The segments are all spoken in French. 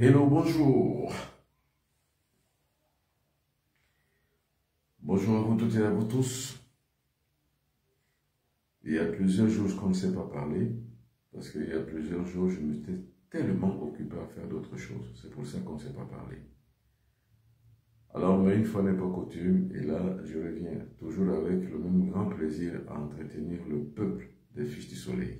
Hello, bonjour. Bonjour à vous toutes et à vous tous. Il y a plusieurs jours qu'on ne s'est pas parlé, parce qu'il y a plusieurs jours, je m'étais tellement occupé à faire d'autres choses. C'est pour ça qu'on ne s'est pas parlé. Alors, mais une fois n'est pas coutume, et là, je reviens toujours avec le même grand plaisir à entretenir le peuple des Fils du Soleil.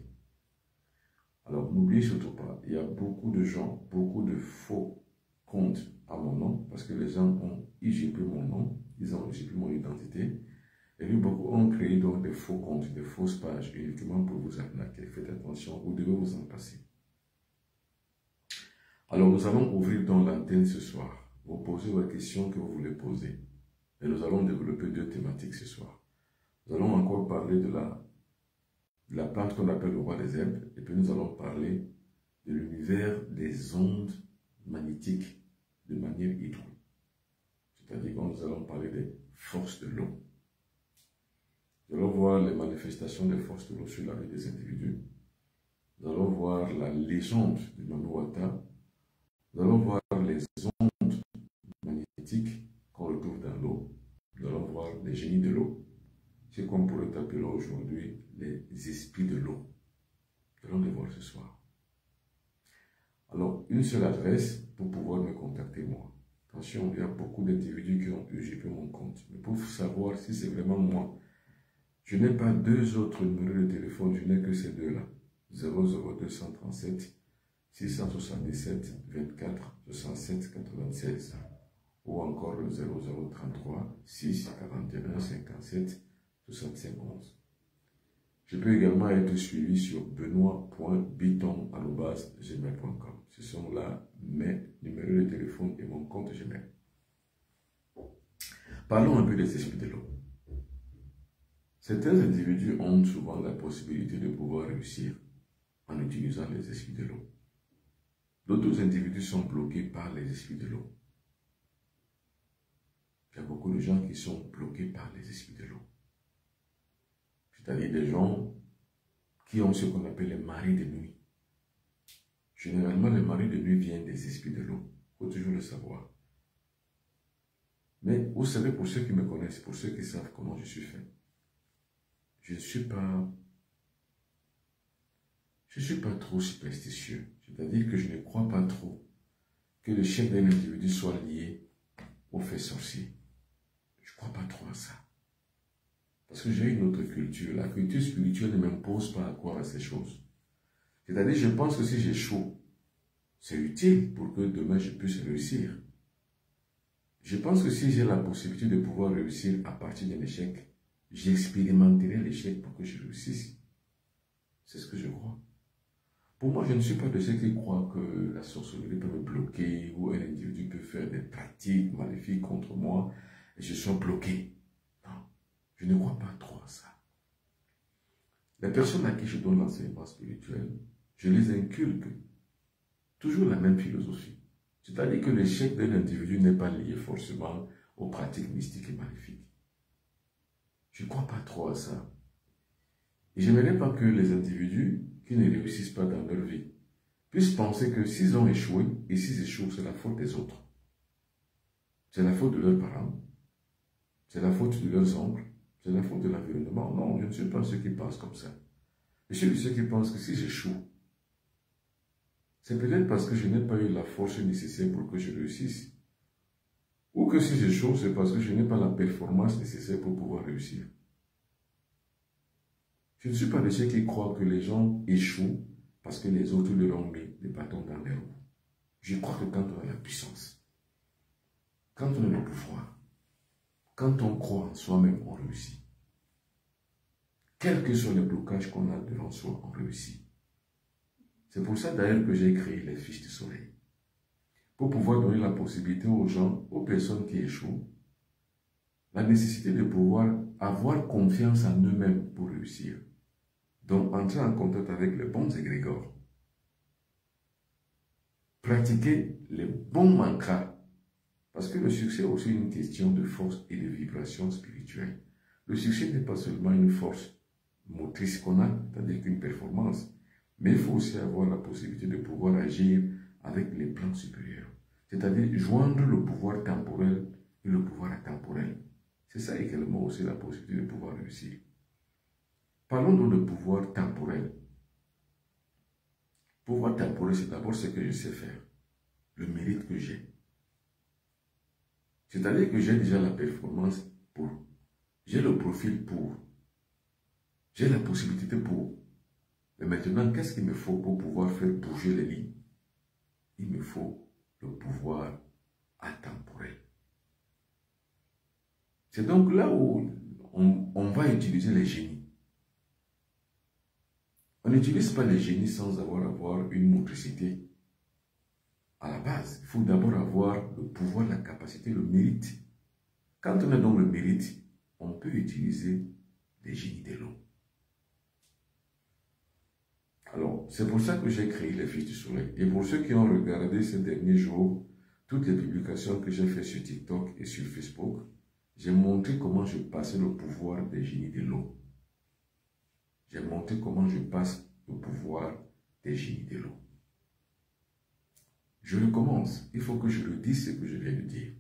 Alors, n'oubliez surtout pas, il y a beaucoup de gens, beaucoup de faux comptes à mon nom, parce que les gens ont usurpé mon nom, ils ont usurpé mon identité, et lui, beaucoup ont créé donc des faux comptes, des fausses pages, uniquement pour vous arnaquer. Faites attention, vous devez vous en passer. Alors, nous allons ouvrir donc l'antenne ce soir. Vous posez vos questions que vous voulez poser. Et nous allons développer deux thématiques ce soir. Nous allons encore parler de la plante qu'on appelle le roi des herbes, et puis nous allons parler de l'univers des ondes magnétiques de manière hydraulique. C'est-à-dire que nous allons parler des forces de l'eau. Nous allons voir les manifestations des forces de l'eau sur la vie des individus. Nous allons voir la légende du Manuata. Nous allons voir les ondes magnétiques qu'on retrouve dans l'eau. Nous allons voir les génies de l'eau, ce qu'on pourrait appeler aujourd'hui les esprits de l'eau. Nous allons les voir ce soir. Alors, une seule adresse pour pouvoir me contacter moi. Attention, il y a beaucoup d'individus qui ont usurpé mon compte. Mais pour savoir si c'est vraiment moi, je n'ai pas deux autres numéros de téléphone, je n'ai que ces deux-là. 00237 677 24 67 96 ou encore le 0033 6 41 57 65 11. Je peux également être suivi sur benoît.biton@gmail.com. Ce sont là mes numéros de téléphone et mon compte Gmail. Parlons un peu des esprits de l'eau. Certains individus ont souvent la possibilité de pouvoir réussir en utilisant les esprits de l'eau. D'autres individus sont bloqués par les esprits de l'eau. Il y a beaucoup de gens qui sont bloqués par les esprits de l'eau. C'est-à-dire des gens qui ont ce qu'on appelle les maris de nuit. Généralement, les maris de nuit viennent des esprits de l'eau. Il faut toujours le savoir. Mais vous savez, pour ceux qui me connaissent, pour ceux qui savent comment je suis fait, je ne suis pas trop superstitieux. C'est-à-dire que je ne crois pas trop que le chef d'un individu soit lié au fait sorcier. Je ne crois pas trop à ça. Parce que j'ai une autre culture. La culture spirituelle ne m'impose pas à croire à ces choses. C'est-à-dire, je pense que si j'ai chaud, c'est utile pour que demain je puisse réussir. Je pense que si j'ai la possibilité de pouvoir réussir à partir d'un échec, j'expérimenterai l'échec pour que je réussisse. C'est ce que je crois. Pour moi, je ne suis pas de ceux qui croient que la sorcellerie peut me bloquer ou un individu peut faire des pratiques maléfiques contre moi et je sois bloqué. Non, je ne crois pas trop à ça. Les personnes à qui je donne l'enseignement spirituel, je les inculque toujours la même philosophie. C'est-à-dire que l'échec d'un individu n'est pas lié forcément aux pratiques mystiques et maléfiques. Je ne crois pas trop à ça. Et je n'aimerais pas que les individus qui ne réussissent pas dans leur vie puissent penser que s'ils ont échoué, et s'ils échouent, c'est la faute des autres. C'est la faute de leurs parents, c'est la faute de leurs oncles, c'est la faute de l'environnement. Non, je ne suis pas de ceux qui pensent comme ça. Je suis de ceux qui pensent que si j'échoue, c'est peut-être parce que je n'ai pas eu la force nécessaire pour que je réussisse. Ou que si j'échoue, c'est parce que je n'ai pas la performance nécessaire pour pouvoir réussir. Je ne suis pas de ceux qui croient que les gens échouent parce que les autres leur ont mis des bâtons dans les roues. Je crois que quand on a la puissance, quand on a le pouvoir, quand on croit en soi-même, on réussit. Quels que soient les blocages qu'on a devant soi, on réussit. C'est pour ça d'ailleurs que j'ai créé les Fils du Soleil. Pour pouvoir donner la possibilité aux gens, aux personnes qui échouent, la nécessité de pouvoir avoir confiance en eux-mêmes pour réussir. Donc, entrer en contact avec les bons égrégores. Pratiquer les bons mantras. Parce que le succès est aussi une question de force et de vibration spirituelle. Le succès n'est pas seulement une force motrice qu'on a, c'est-à-dire qu'une performance, mais il faut aussi avoir la possibilité de pouvoir agir avec les plans supérieurs. C'est-à-dire joindre le pouvoir temporel et le pouvoir intemporel. C'est ça également aussi la possibilité de pouvoir réussir. Parlons donc de pouvoir temporel. Pouvoir temporel, c'est d'abord ce que je sais faire, le mérite que j'ai. C'est-à-dire que j'ai déjà la performance pour, j'ai le profil pour, j'ai la possibilité pour. Mais maintenant, qu'est-ce qu'il me faut pour pouvoir faire bouger les lignes? Il me faut le pouvoir atemporel. C'est donc là où on va utiliser les génies. On n'utilise pas les génies sans avoir une motricité. À la base, il faut d'abord avoir le pouvoir, la capacité, le mérite. Quand on a donc le mérite, on peut utiliser les génies de l'eau. Alors, c'est pour ça que j'ai créé les Fils du Soleil. Et pour ceux qui ont regardé ces derniers jours, toutes les publications que j'ai faites sur TikTok et sur Facebook, j'ai montré comment je passais le pouvoir des génies de l'eau. J'ai montré comment je passe le pouvoir des génies de l'eau. Je recommence. Il faut que je le dise ce que je viens de dire.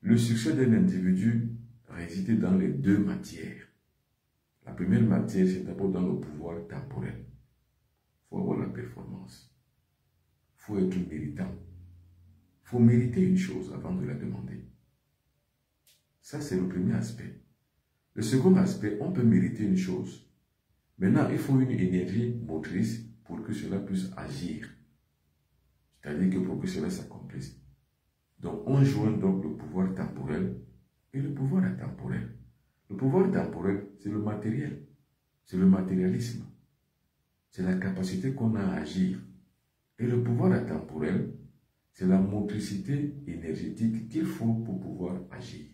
Le succès d'un individu réside dans les deux matières. La première matière, c'est d'abord dans le pouvoir temporel. Il faut avoir la performance. Il faut être méritant. Il faut mériter une chose avant de la demander. Ça, c'est le premier aspect. Le second aspect, on peut mériter une chose. Maintenant, il faut une énergie motrice pour que cela puisse agir. C'est-à-dire que pour que cela s'accomplisse. Donc, on joint donc le pouvoir temporel et le pouvoir intemporel. Le pouvoir temporel, c'est le matériel. C'est le matérialisme. C'est la capacité qu'on a à agir. Et le pouvoir intemporel, c'est la motricité énergétique qu'il faut pour pouvoir agir.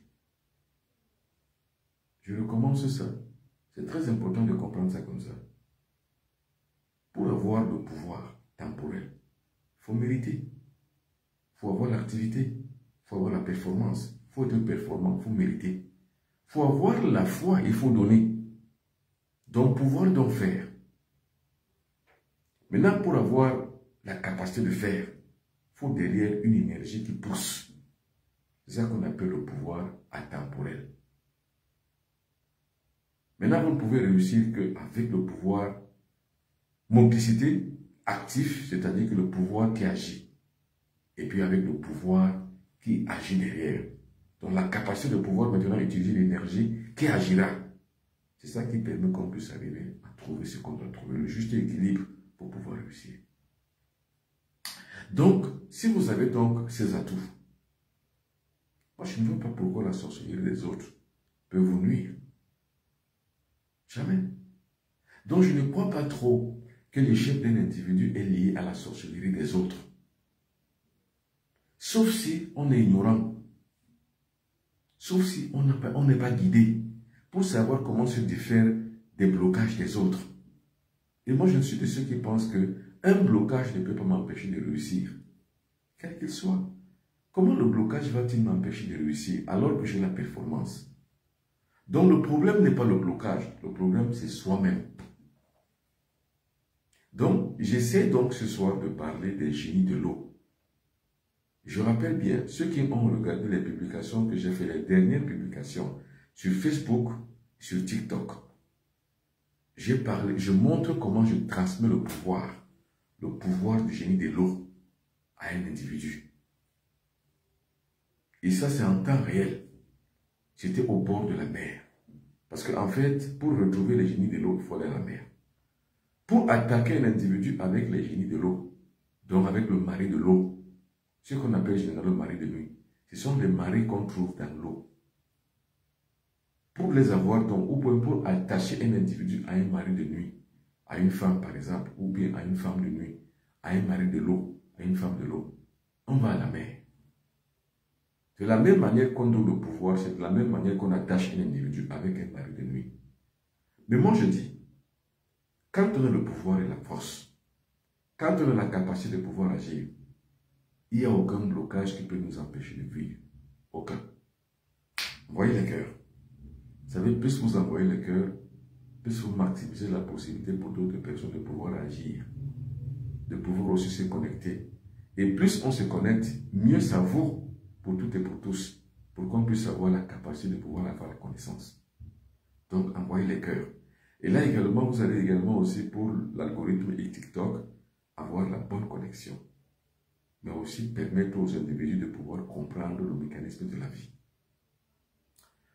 Je recommence ça. C'est très important de comprendre ça comme ça. Pour avoir le pouvoir temporel, il faut mériter. Il faut avoir l'activité. Il faut avoir la performance. Il faut être performant. Il faut mériter. Il faut avoir la foi. Il faut donner. Donc, pouvoir donc faire. Maintenant, pour avoir la capacité de faire, il faut derrière une énergie qui pousse. C'est ça qu'on appelle le pouvoir atemporel. Maintenant, vous ne pouvez réussir qu'avec le pouvoir motricité actif, c'est-à-dire que le pouvoir qui agit. Et puis avec le pouvoir qui agit derrière. Donc la capacité de pouvoir maintenant utiliser l'énergie qui agira. C'est ça qui permet qu'on puisse arriver à trouver ce qu'on doit trouver, le juste équilibre pour pouvoir réussir. Donc, si vous avez donc ces atouts, moi je ne vois pas pourquoi la sorcellerie des autres peut vous nuire. Jamais. Donc je ne crois pas trop que l'échec d'un individu est lié à la sorcellerie des autres. Sauf si on est ignorant. Sauf si on n'est pas guidé pour savoir comment se défaire des blocages des autres. Et moi je suis de ceux qui pensent qu'un blocage ne peut pas m'empêcher de réussir. Quel qu'il soit. Comment le blocage va-t-il m'empêcher de réussir alors que j'ai la performance? Donc le problème n'est pas le blocage, le problème c'est soi-même. Donc j'essaie donc ce soir de parler des génies de l'eau. Je rappelle bien, ceux qui ont regardé les publications que j'ai fait, les dernières publications sur Facebook, sur TikTok, je montre comment je transmets le pouvoir du génie de l'eau à un individu. Et ça c'est en temps réel. J'étais au bord de la mer. Parce qu'en fait, pour retrouver les génies de l'eau, il faut aller à la mer. Pour attaquer un individu avec les génies de l'eau, donc avec le mari de l'eau, ce qu'on appelle généralement le mari de nuit, ce sont les maris qu'on trouve dans l'eau. Pour les avoir, donc, ou pour attacher un individu à un mari de nuit, à une femme par exemple, ou bien à une femme de nuit, à un mari de l'eau, à une femme de l'eau, on va à la mer. De la même manière qu'on donne le pouvoir, c'est de la même manière qu'on attache un individu avec un mari de nuit. Mais moi je dis, quand on a le pouvoir et la force, quand on a la capacité de pouvoir agir, il n'y a aucun blocage qui peut nous empêcher de vivre. Aucun. Envoyez les cœurs. Vous savez, plus vous envoyez les cœurs, plus vous maximisez la possibilité pour d'autres personnes de pouvoir agir. de pouvoir aussi se connecter. Et plus on se connecte, mieux ça vaut pour toutes et pour tous, pour qu'on puisse avoir la capacité de pouvoir avoir la connaissance. Donc, envoyez les cœurs. Et là également, vous allez également aussi pour l'algorithme et TikTok avoir la bonne connexion, mais aussi permettre aux individus de pouvoir comprendre le mécanisme de la vie.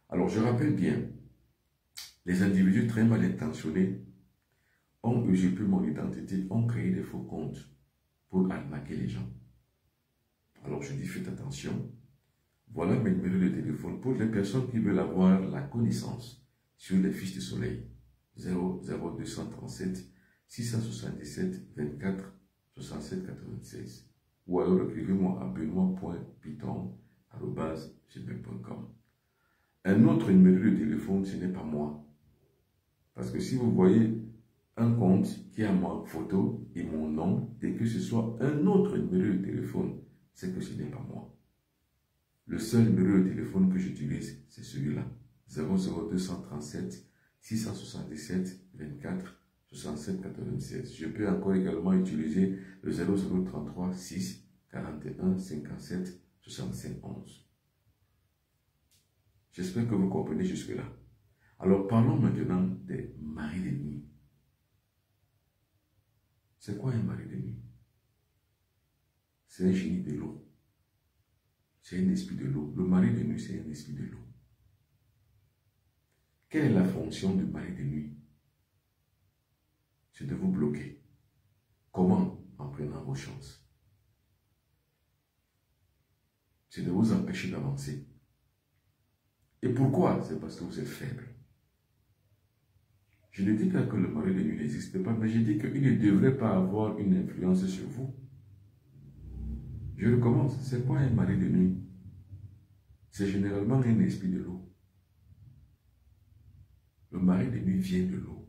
Alors, je rappelle bien, les individus très mal intentionnés ont usurpé mon identité, ont créé des faux comptes pour arnaquer les gens. Alors, je dis, faites attention. Voilà mes numéros de téléphone pour les personnes qui veulent avoir la connaissance sur les fiches de soleil. 00237 677 24 67 96. Ou alors écrivez-moi à benoît.piton@gmail.com. Un autre numéro de téléphone, ce n'est pas moi. Parce que si vous voyez un compte qui a ma photo et mon nom, et que ce soit un autre numéro de téléphone, c'est que ce n'est pas moi. Le seul numéro de téléphone que j'utilise, c'est celui-là. 00237 677 24 67 96. Je peux encore également utiliser le 0033 6 41 57 65 11. J'espère que vous comprenez jusque-là. Alors parlons maintenant des maris de nuit. C'est quoi un mari de nuit? C'est un génie de l'eau. C'est un esprit de l'eau. Le mari de nuit, c'est un esprit de l'eau. Quelle est la fonction du mari de nuit? C'est de vous bloquer. Comment? En prenant vos chances. C'est de vous empêcher d'avancer. Et pourquoi? C'est parce que vous êtes faible. Je ne dis pas que le mari de nuit n'existe pas, mais je dis qu'il ne devrait pas avoir une influence sur vous. Je recommence. C'est quoi un mari de nuit? C'est généralement un esprit de l'eau. Le mari de nuit vient de l'eau.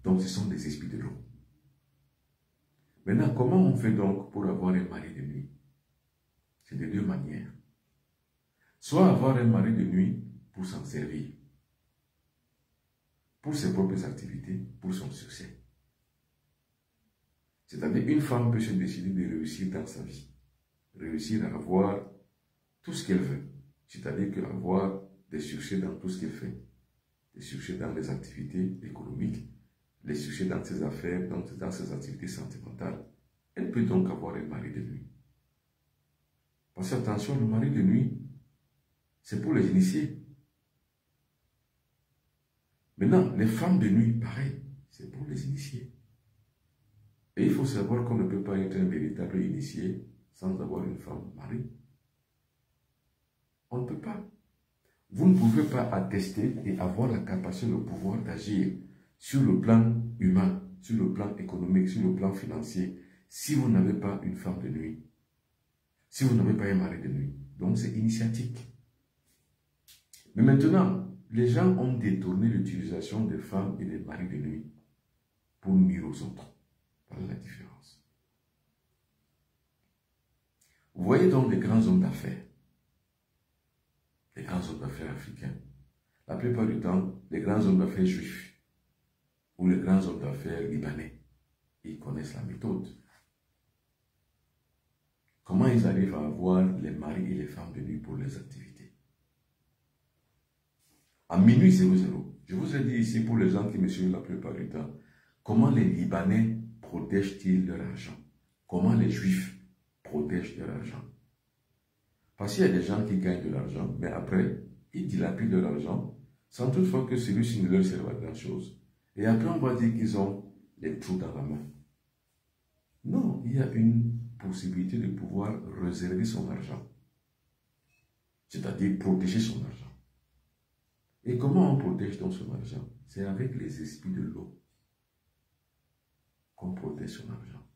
Donc, ce sont des esprits de l'eau. Maintenant, comment on fait donc pour avoir un mari de nuit? C'est de deux manières. Soit avoir un mari de nuit pour s'en servir, pour ses propres activités, pour son succès. C'est-à-dire, une femme peut se décider de réussir dans sa vie, réussir à avoir tout ce qu'elle veut, c'est-à-dire avoir des succès dans tout ce qu'elle fait, des succès dans les activités économiques, des succès dans ses affaires, dans ses activités sentimentales. Elle peut donc avoir un mari de nuit. Parce que attention, le mari de nuit, c'est pour les initiés. Maintenant, les femmes de nuit, pareil, c'est pour les initiés. Et il faut savoir qu'on ne peut pas être un véritable initié sans avoir une femme mari. On ne peut pas. Vous ne pouvez pas attester et avoir la capacité, le pouvoir d'agir sur le plan humain, sur le plan économique, sur le plan financier, si vous n'avez pas une femme de nuit, si vous n'avez pas un mari de nuit. Donc c'est initiatique. Mais maintenant, les gens ont détourné l'utilisation des femmes et des maris de nuit pour nuire aux autres. Voilà la différence. Vous voyez donc les grands hommes d'affaires, les grands hommes d'affaires africains, la plupart du temps, les grands hommes d'affaires juifs ou les grands hommes d'affaires libanais, ils connaissent la méthode. Comment ils arrivent à avoir les maris et les femmes de nuit pour les activités? À minuit 00, je vous ai dit ici pour les gens qui me suivent la plupart du temps, comment les Libanais protègent-ils leur argent? Comment les Juifs protègent leur argent? Parce qu'il y a des gens qui gagnent de l'argent, mais après, ils dilapident leur argent, sans toutefois que celui-ci ne leur serve à grand chose. Et après, on va dire qu'ils ont les trous dans la main. Non, il y a une possibilité de pouvoir réserver son argent. C'est-à-dire protéger son argent. Et comment on protège donc son argent? C'est avec les esprits de l'eau qu'on protège son argent.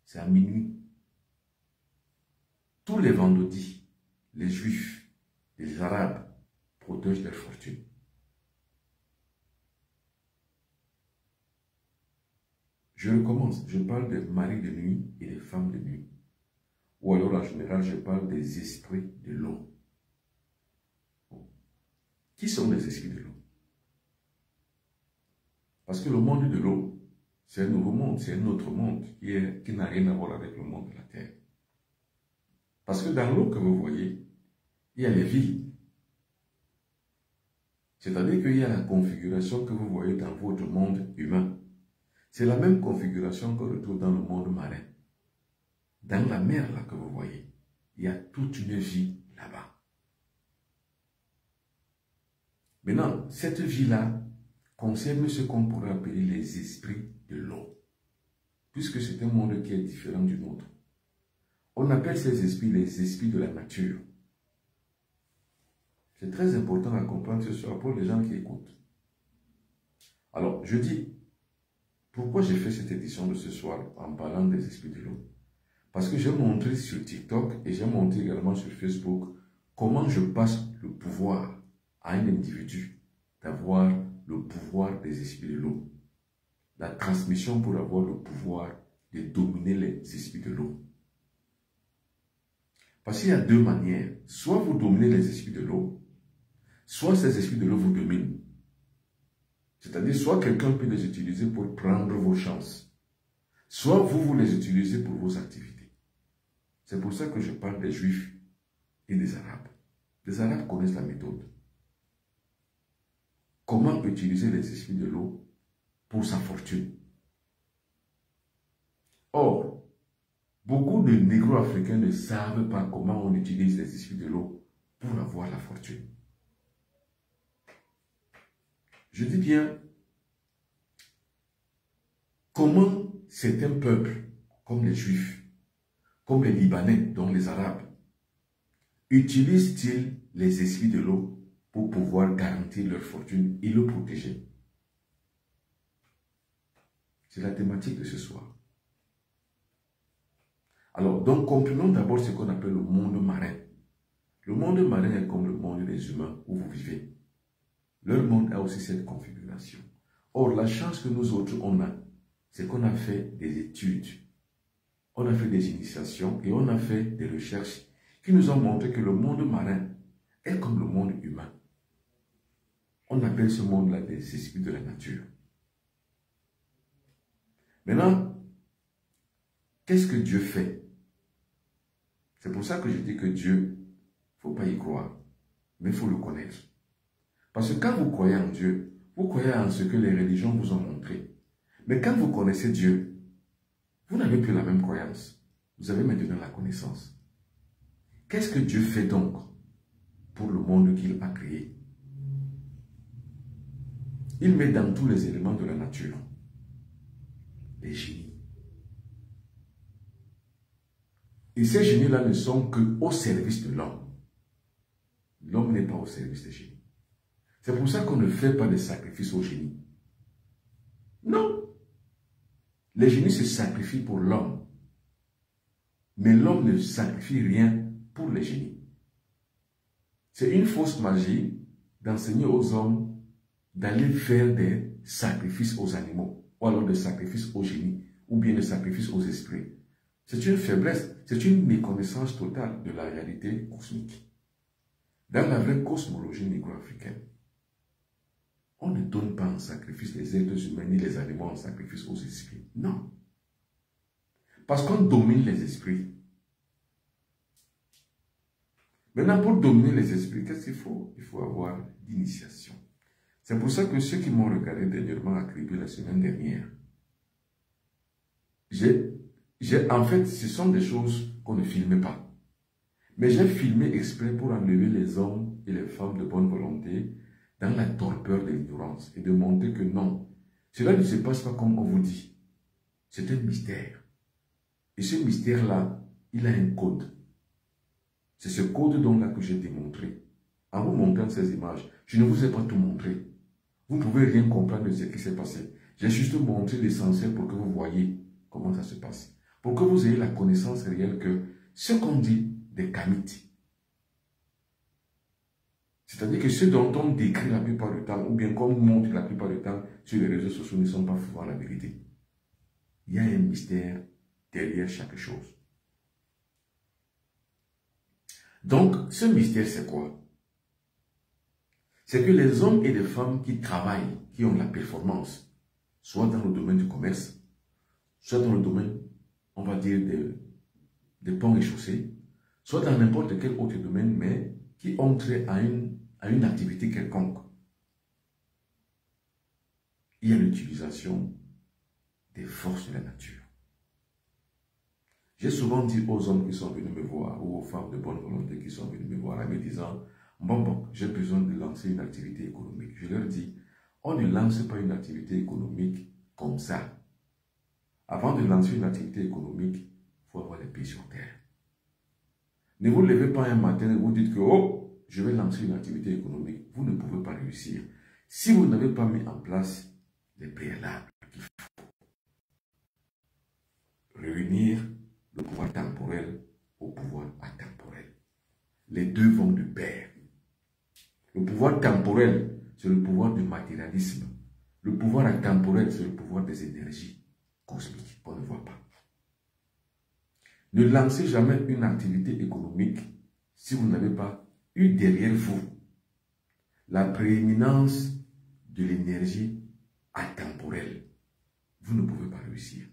C'est à minuit. Tous les vendredis, les Juifs, les Arabes protègent leur fortune. Je recommence. Je parle des maris de nuit et des femmes de nuit. Ou alors, en général, je parle des esprits de l'eau. Qui sont les esprits de l'eau? Parce que le monde de l'eau, C'est un nouveau monde, c'est un autre monde qui n'a rien à voir avec le monde de la terre. Parce que dans l'eau que vous voyez, il y a les villes. C'est-à-dire qu'il y a la configuration que vous voyez dans votre monde humain. C'est la même configuration qu'on retrouve dans le monde marin. Dans la mer là que vous voyez, il y a toute une vie là-bas. Maintenant, cette vie-là concerne ce qu'on pourrait appeler les esprits de l'eau, puisque c'est un monde qui est différent du nôtre. On appelle ces esprits les esprits de la nature. C'est très important à comprendre ce soir pour les gens qui écoutent. Alors, je dis, pourquoi j'ai fait cette édition de ce soir en parlant des esprits de l'eau? Parce que j'ai montré sur TikTok et j'ai montré également sur Facebook comment je passe le pouvoir à un individu d'avoir le pouvoir des esprits de l'eau. La transmission pour avoir le pouvoir de dominer les esprits de l'eau. Parce qu'il y a deux manières. Soit vous dominez les esprits de l'eau, soit ces esprits de l'eau vous dominent. C'est-à-dire, soit quelqu'un peut les utiliser pour prendre vos chances, soit vous les utilisez pour vos activités. C'est pour ça que je parle des Juifs et des Arabes. Les Arabes connaissent la méthode. Comment utiliser les esprits de l'eau pour sa fortune. Or, beaucoup de négro-africains ne savent pas comment on utilise les esprits de l'eau pour avoir la fortune. Je dis bien, comment certains peuples, comme les Juifs, comme les Libanais, dont les Arabes, utilisent-ils les esprits de l'eau pour pouvoir garantir leur fortune et le protéger? C'est la thématique de ce soir. Alors, donc, comprenons d'abord ce qu'on appelle le monde marin. Le monde marin est comme le monde des humains où vous vivez. Leur monde a aussi cette configuration. Or, la chance que nous autres, on a, c'est qu'on a fait des études, on a fait des initiations et on a fait des recherches qui nous ont montré que le monde marin est comme le monde humain. On appelle ce monde-là des esprits de la nature. Maintenant, qu'est-ce que Dieu fait? C'est pour ça que je dis que Dieu, il ne faut pas y croire, mais il faut le connaître. Parce que quand vous croyez en Dieu, vous croyez en ce que les religions vous ont montré. Mais quand vous connaissez Dieu, vous n'avez plus la même croyance. Vous avez maintenant la connaissance. Qu'est-ce que Dieu fait donc pour le monde qu'il a créé? Il met dans tous les éléments de la nature les génies. Et ces génies-là ne sont qu'au service de l'homme. L'homme n'est pas au service des génies. C'est pour ça qu'on ne fait pas de sacrifice aux génies. Non. Les génies se sacrifient pour l'homme. Mais l'homme ne sacrifie rien pour les génies. C'est une fausse magie d'enseigner aux hommes d'aller faire des sacrifices aux animaux, ou alors des sacrifices aux génies, ou bien des sacrifices aux esprits. C'est une faiblesse, c'est une méconnaissance totale de la réalité cosmique. Dans la vraie cosmologie négro-africaine, on ne donne pas en sacrifice les êtres humains ni les animaux en sacrifice aux esprits. Non. Parce qu'on domine les esprits. Maintenant, pour dominer les esprits, qu'est-ce qu'il faut? Il faut avoir l'initiation. C'est pour ça que ceux qui m'ont regardé dernièrement à Kribi la semaine dernière, en fait, ce sont des choses qu'on ne filmait pas. Mais j'ai filmé exprès pour enlever les hommes et les femmes de bonne volonté dans la torpeur de l'ignorance et de montrer que non, cela ne se passe pas comme on vous dit. C'est un mystère. Et ce mystère-là, il a un code. C'est ce code donc-là que j'ai démontré. En vous montrant ces images, je ne vous ai pas tout montré. Vous ne pouvez rien comprendre de ce qui s'est passé. J'ai juste montré l'essentiel pour que vous voyez comment ça se passe. Pour que vous ayez la connaissance réelle que ce qu'on dit des Kamites, c'est-à-dire que ce dont on décrit la plupart du temps, ou bien qu'on montre la plupart du temps sur les réseaux sociaux, ne sont pas souvent la vérité. Il y a un mystère derrière chaque chose. Donc, ce mystère, c'est quoi? C'est que les hommes et les femmes qui travaillent, qui ont la performance, soit dans le domaine du commerce, soit dans le domaine, on va dire, des ponts et chaussées, soit dans n'importe quel autre domaine, mais qui ont trait à une activité quelconque. Il y a l'utilisation des forces de la nature. J'ai souvent dit aux hommes qui sont venus me voir, ou aux femmes de bonne volonté qui sont venues me voir, en me disant, bon, j'ai besoin de lancer une activité économique. Je leur dis, on ne lance pas une activité économique comme ça. Avant de lancer une activité économique, il faut avoir les pieds sur terre. Ne vous levez pas un matin et vous dites que, oh, je vais lancer une activité économique. Vous ne pouvez pas réussir. Si vous n'avez pas mis en place les préalables qu'il faut. Réunir le pouvoir temporel au pouvoir atemporel. Les deux vont de pair. Le pouvoir temporel, c'est le pouvoir du matérialisme. Le pouvoir atemporel, c'est le pouvoir des énergies cosmiques qu'on ne voit pas. Ne lancez jamais une activité économique si vous n'avez pas eu derrière vous la prééminence de l'énergie atemporelle. Vous ne pouvez pas réussir.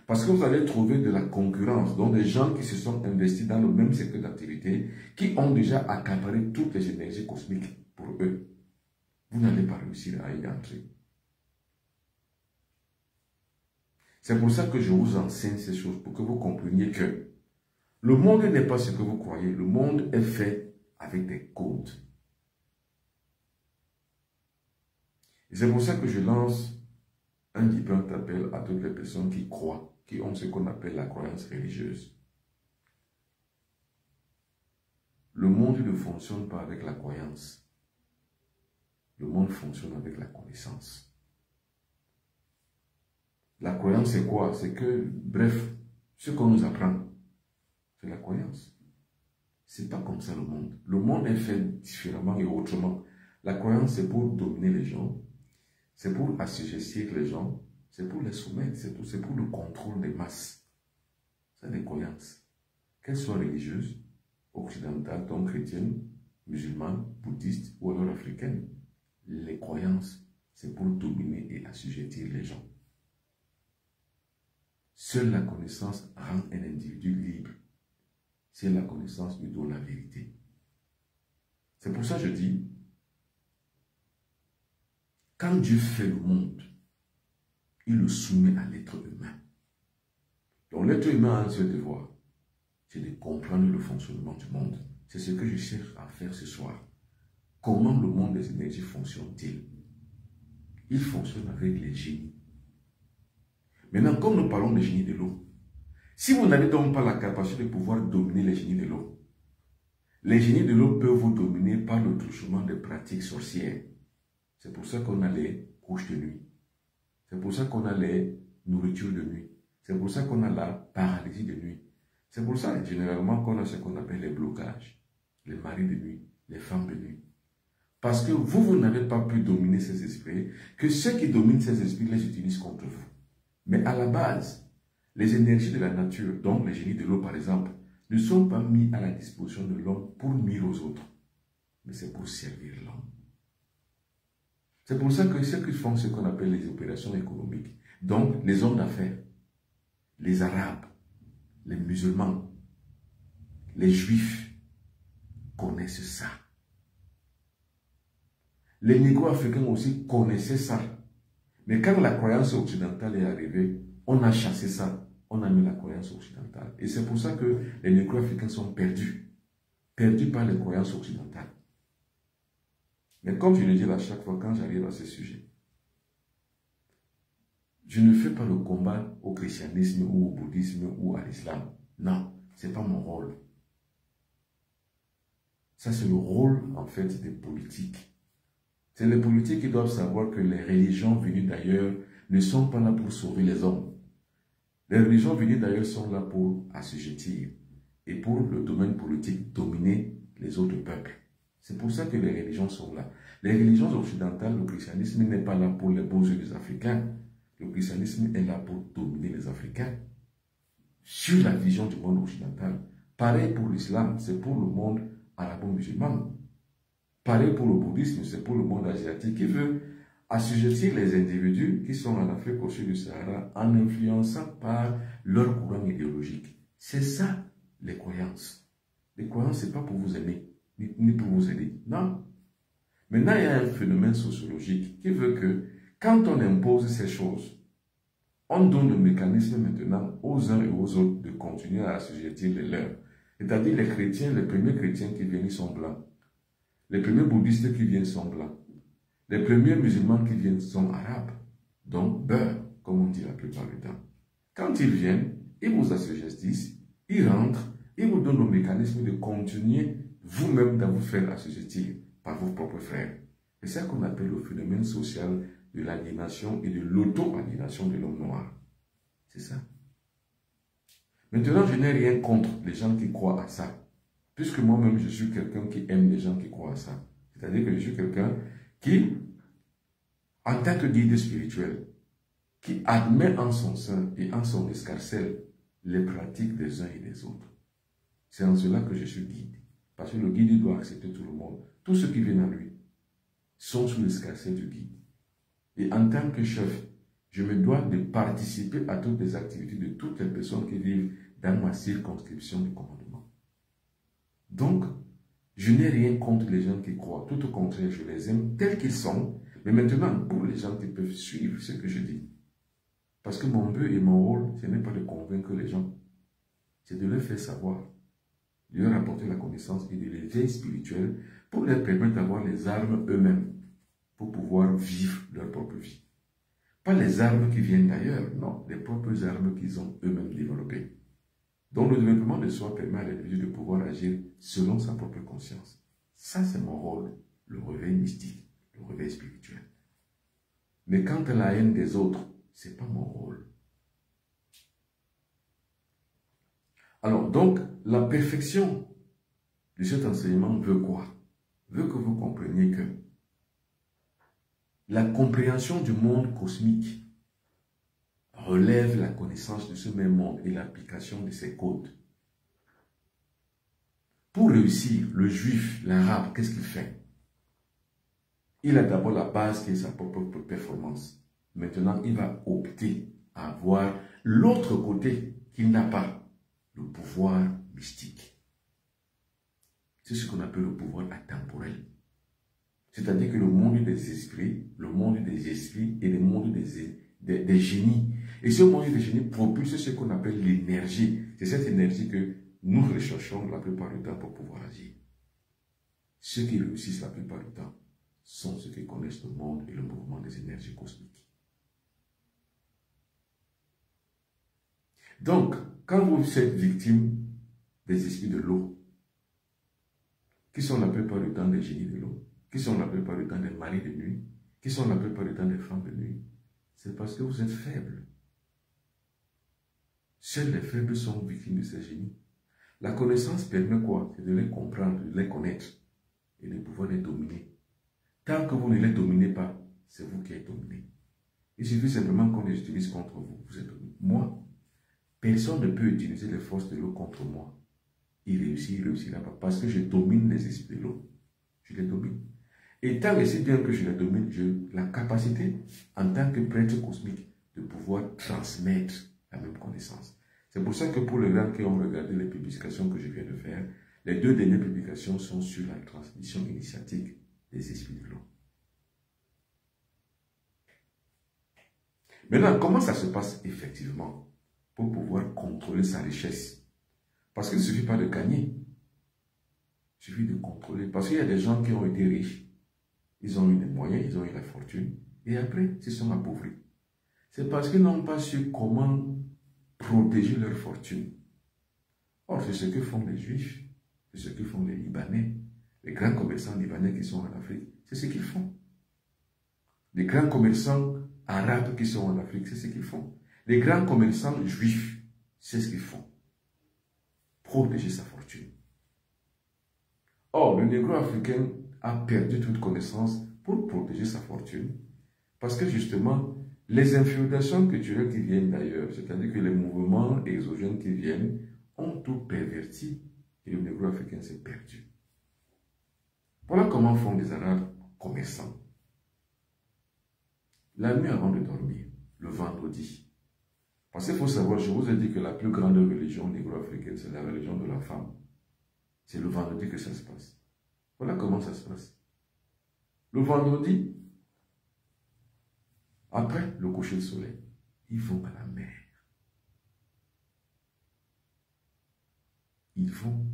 Parce que vous allez trouver de la concurrence, donc des gens qui se sont investis dans le même secteur d'activité, qui ont déjà accaparé toutes les énergies cosmiques pour eux. Vous n'allez pas réussir à y entrer. C'est pour ça que je vous enseigne ces choses, pour que vous compreniez que le monde n'est pas ce que vous croyez. Le monde est fait avec des codes. Et c'est pour ça que je lance un vibrant appel à toutes les personnes qui croient, qui ont ce qu'on appelle la croyance religieuse. Le monde ne fonctionne pas avec la croyance. Le monde fonctionne avec la connaissance. La croyance, c'est quoi? C'est que, bref, ce qu'on nous apprend, c'est la croyance. C'est pas comme ça le monde. Le monde est fait différemment et autrement. La croyance, c'est pour dominer les gens, c'est pour assujettir les gens, c'est pour les soumettre, c'est tout, c'est pour le contrôle des masses. C'est des croyances. Qu'elles soient religieuses, occidentales, donc chrétiennes, musulmanes, bouddhistes ou alors africaines. Les croyances, c'est pour dominer et assujettir les gens. Seule la connaissance rend un individu libre. C'est la connaissance lui donne la vérité. C'est pour ça que je dis, quand Dieu fait le monde, il le soumet à l'être humain. Donc l'être humain a un seul devoir, c'est de comprendre le fonctionnement du monde. C'est ce que je cherche à faire ce soir. Comment le monde des énergies fonctionne-t-il? Il fonctionne avec les génies. Maintenant, comme nous parlons des génies de l'eau, si vous n'avez donc pas la capacité de pouvoir dominer les génies de l'eau, les génies de l'eau peuvent vous dominer par le truchement des pratiques sorcières. C'est pour ça qu'on a les couches de nuit. C'est pour ça qu'on a les nourritures de nuit. C'est pour ça qu'on a la paralysie de nuit. C'est pour ça, généralement, qu'on a ce qu'on appelle les blocages. Les maris de nuit, les femmes de nuit. Parce que vous n'avez pas pu dominer ces esprits, que ceux qui dominent ces esprits les utilisent contre vous. Mais à la base, les énergies de la nature, donc les génies de l'eau par exemple, ne sont pas mis à la disposition de l'homme pour nuire aux autres. Mais c'est pour servir l'homme. C'est pour ça que ceux qui font ce qu'on appelle les opérations économiques, donc les hommes d'affaires, les Arabes, les musulmans, les Juifs, connaissent ça. Les Négro-Africains aussi connaissaient ça. Mais quand la croyance occidentale est arrivée, on a chassé ça, on a mis la croyance occidentale. Et c'est pour ça que les Négro-Africains sont perdus. Perdus par les croyances occidentales. Mais comme je le dis à chaque fois quand j'arrive à ce sujet, je ne fais pas le combat au christianisme ou au bouddhisme ou à l'islam. Non, ce n'est pas mon rôle. Ça, c'est le rôle, en fait, des politiques. C'est les politiques qui doivent savoir que les religions venues d'ailleurs ne sont pas là pour sauver les hommes. Les religions venues d'ailleurs sont là pour assujettir et pour le domaine politique dominer les autres peuples. C'est pour ça que les religions sont là. Les religions occidentales, le christianisme n'est pas là pour les beaux yeux des Africains. Le christianisme est là pour dominer les Africains sur la vision du monde occidental. Pareil pour l'islam, c'est pour le monde arabo-musulman. Pareil pour le bouddhisme, c'est pour le monde asiatique qui veut assujettir les individus qui sont en Afrique au sud du Sahara en influençant par leur courant idéologique. C'est ça, les croyances. Les croyances, ce n'est pas pour vous aimer, ni pour vous aider. Non. Maintenant, il y a un phénomène sociologique qui veut que quand on impose ces choses, on donne le mécanisme maintenant aux uns et aux autres de continuer à assujettir les leurs. C'est-à-dire les chrétiens, les premiers chrétiens qui viennent, ils sont blancs. Les premiers bouddhistes qui viennent sont blancs. Les premiers musulmans qui viennent sont arabes. Donc, beurre, comme on dit la plupart du temps. Quand ils viennent, ils vous assujettissent, ils rentrent, ils vous donnent le mécanisme de continuer vous-même à vous faire assujettir par vos propres frères. C'est ça qu'on appelle le phénomène social de l'aliénation et de l'auto-aliénation de l'homme noir. C'est ça. Maintenant, je n'ai rien contre les gens qui croient à ça. Puisque moi-même, je suis quelqu'un qui aime les gens qui croient à ça. C'est-à-dire que je suis quelqu'un qui, en tant que guide spirituel, qui admet en son sein et en son escarcelle les pratiques des uns et des autres. C'est en cela que je suis guide. Parce que le guide, il doit accepter tout le monde. Tous ceux qui viennent à lui sont sous l'escarcelle du guide. Et en tant que chef, je me dois de participer à toutes les activités de toutes les personnes qui vivent dans ma circonscription de commandement. Donc, je n'ai rien contre les gens qui croient. Tout au contraire, je les aime tels qu'ils sont. Mais maintenant, pour les gens qui peuvent suivre ce que je dis, parce que mon but et mon rôle, ce n'est pas de convaincre les gens, c'est de leur faire savoir, de leur apporter la connaissance et de l'éveil spirituel pour leur permettre d'avoir les armes eux-mêmes pour pouvoir vivre leur propre vie. Pas les armes qui viennent d'ailleurs, non, les propres armes qu'ils ont eux-mêmes développées. Donc le développement de soi permet à l'individu de pouvoir agir selon sa propre conscience. Ça, c'est mon rôle, le réveil mystique, le réveil spirituel. Mais quant à la haine des autres, ce n'est pas mon rôle. Alors, donc, la perfection de cet enseignement veut quoi? Veut que vous compreniez que la compréhension du monde cosmique relève la connaissance de ce même monde et l'application de ses codes. Pour réussir, le juif, l'arabe, qu'est-ce qu'il fait? Il a d'abord la base qui est sa propre performance. Maintenant, il va opter à avoir l'autre côté qu'il n'a pas, le pouvoir mystique. C'est ce qu'on appelle le pouvoir atemporel. C'est-à-dire que le monde des esprits et le monde des génies. Et ce monde des génies propulse ce qu'on appelle l'énergie. C'est cette énergie que nous recherchons la plupart du temps pour pouvoir agir. Ceux qui réussissent la plupart du temps sont ceux qui connaissent le monde et le mouvement des énergies cosmiques. Donc, quand vous êtes victime des esprits de l'eau, qui sont la plupart du temps des génies de l'eau, qui sont la plupart du temps des maris de nuit, qui sont la plupart du temps des femmes de nuit, c'est parce que vous êtes faibles. Seuls les faibles sont victimes de ces génies. La connaissance permet quoi? C'est de les comprendre, de les connaître et de pouvoir les dominer. Tant que vous ne les dominez pas, c'est vous qui êtes dominé. Il suffit simplement qu'on les utilise contre vous. Vous êtes dominé. Moi, personne ne peut utiliser les forces de l'eau contre moi. Il réussira pas. Parce que je domine les esprits de l'eau. Je les domine. Et tant et si bien que je les domine, j'ai la capacité, en tant que prêtre cosmique, de pouvoir transmettre la même connaissance. C'est pour ça que pour les gens qui ont regardé les publications que je viens de faire, les 2 dernières publications sont sur la transmission initiatique des esprits de l'eau. Maintenant, comment ça se passe effectivement pour pouvoir contrôler sa richesse? Parce qu'il ne suffit pas de gagner. Il suffit de contrôler. Parce qu'il y a des gens qui ont été riches. Ils ont eu les moyens, ils ont eu la fortune. Et après, ils se sont appauvris. C'est parce qu'ils n'ont pas su comment protéger leur fortune. Or, c'est ce que font les Juifs. C'est ce que font les Libanais. Les grands commerçants libanais qui sont en Afrique. C'est ce qu'ils font. Les grands commerçants arabes qui sont en Afrique, c'est ce qu'ils font. Les grands commerçants juifs, c'est ce qu'ils font. Protéger sa fortune. Or, le négro africain a perdu toute connaissance pour protéger sa fortune. Parce que justement, les infiltrations culturelles qui viennent d'ailleurs, c'est-à-dire que les mouvements exogènes qui viennent, ont tout perverti et le négro africain s'est perdu. Voilà comment font les Arabes commerçants. la nuit avant de dormir, le vendredi. Parce qu'il faut savoir, je vous ai dit que la plus grande religion négro-africaine, c'est la religion de la femme. C'est le vendredi que ça se passe. Voilà comment ça se passe. Le vendredi, après le coucher du soleil, ils vont à la mer. Ils vont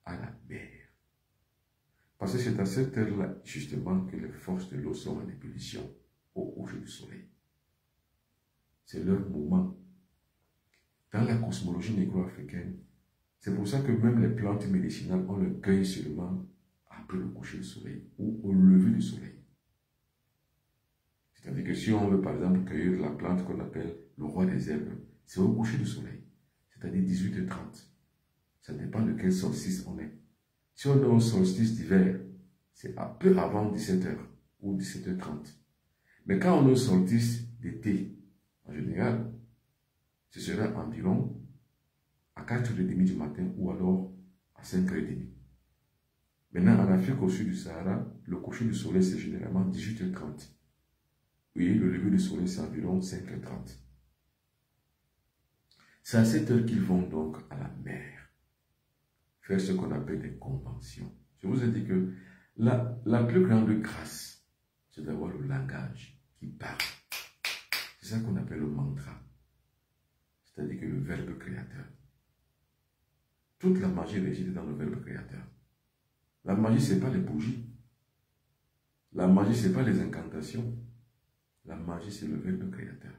à la mer. Parce que c'est à cette heure-là, justement, que les forces de l'eau sont en ébullition au coucher du soleil. C'est leur moment. Dans la cosmologie négro-africaine, c'est pour ça que même les plantes médicinales, on le cueille seulement après le coucher du soleil ou au lever du soleil. C'est-à-dire que si on veut par exemple cueillir la plante qu'on appelle le roi des herbes, c'est au coucher du soleil, c'est-à-dire 18h30. Ça dépend de quel solstice on est. Si on est au solstice d'hiver, c'est un peu avant 17h ou 17h30. Mais quand on est au solstice d'été, en général, ce sera environ à 4h30 du matin ou alors à 5h30. Maintenant, en Afrique au sud du Sahara, le coucher du soleil, c'est généralement 18h30. Oui, le lever du soleil, c'est environ 5h30. C'est à cette heure qu'ils vont donc à la mer faire ce qu'on appelle des conventions. Je vous ai dit que la plus grande grâce, c'est d'avoir le langage qui parle. C'est ça qu'on appelle le mantra. C'est-à-dire que le verbe créateur. Toute la magie réside dans le verbe créateur. La magie, ce n'est pas les bougies. La magie, ce n'est pas les incantations. La magie, c'est le verbe créateur.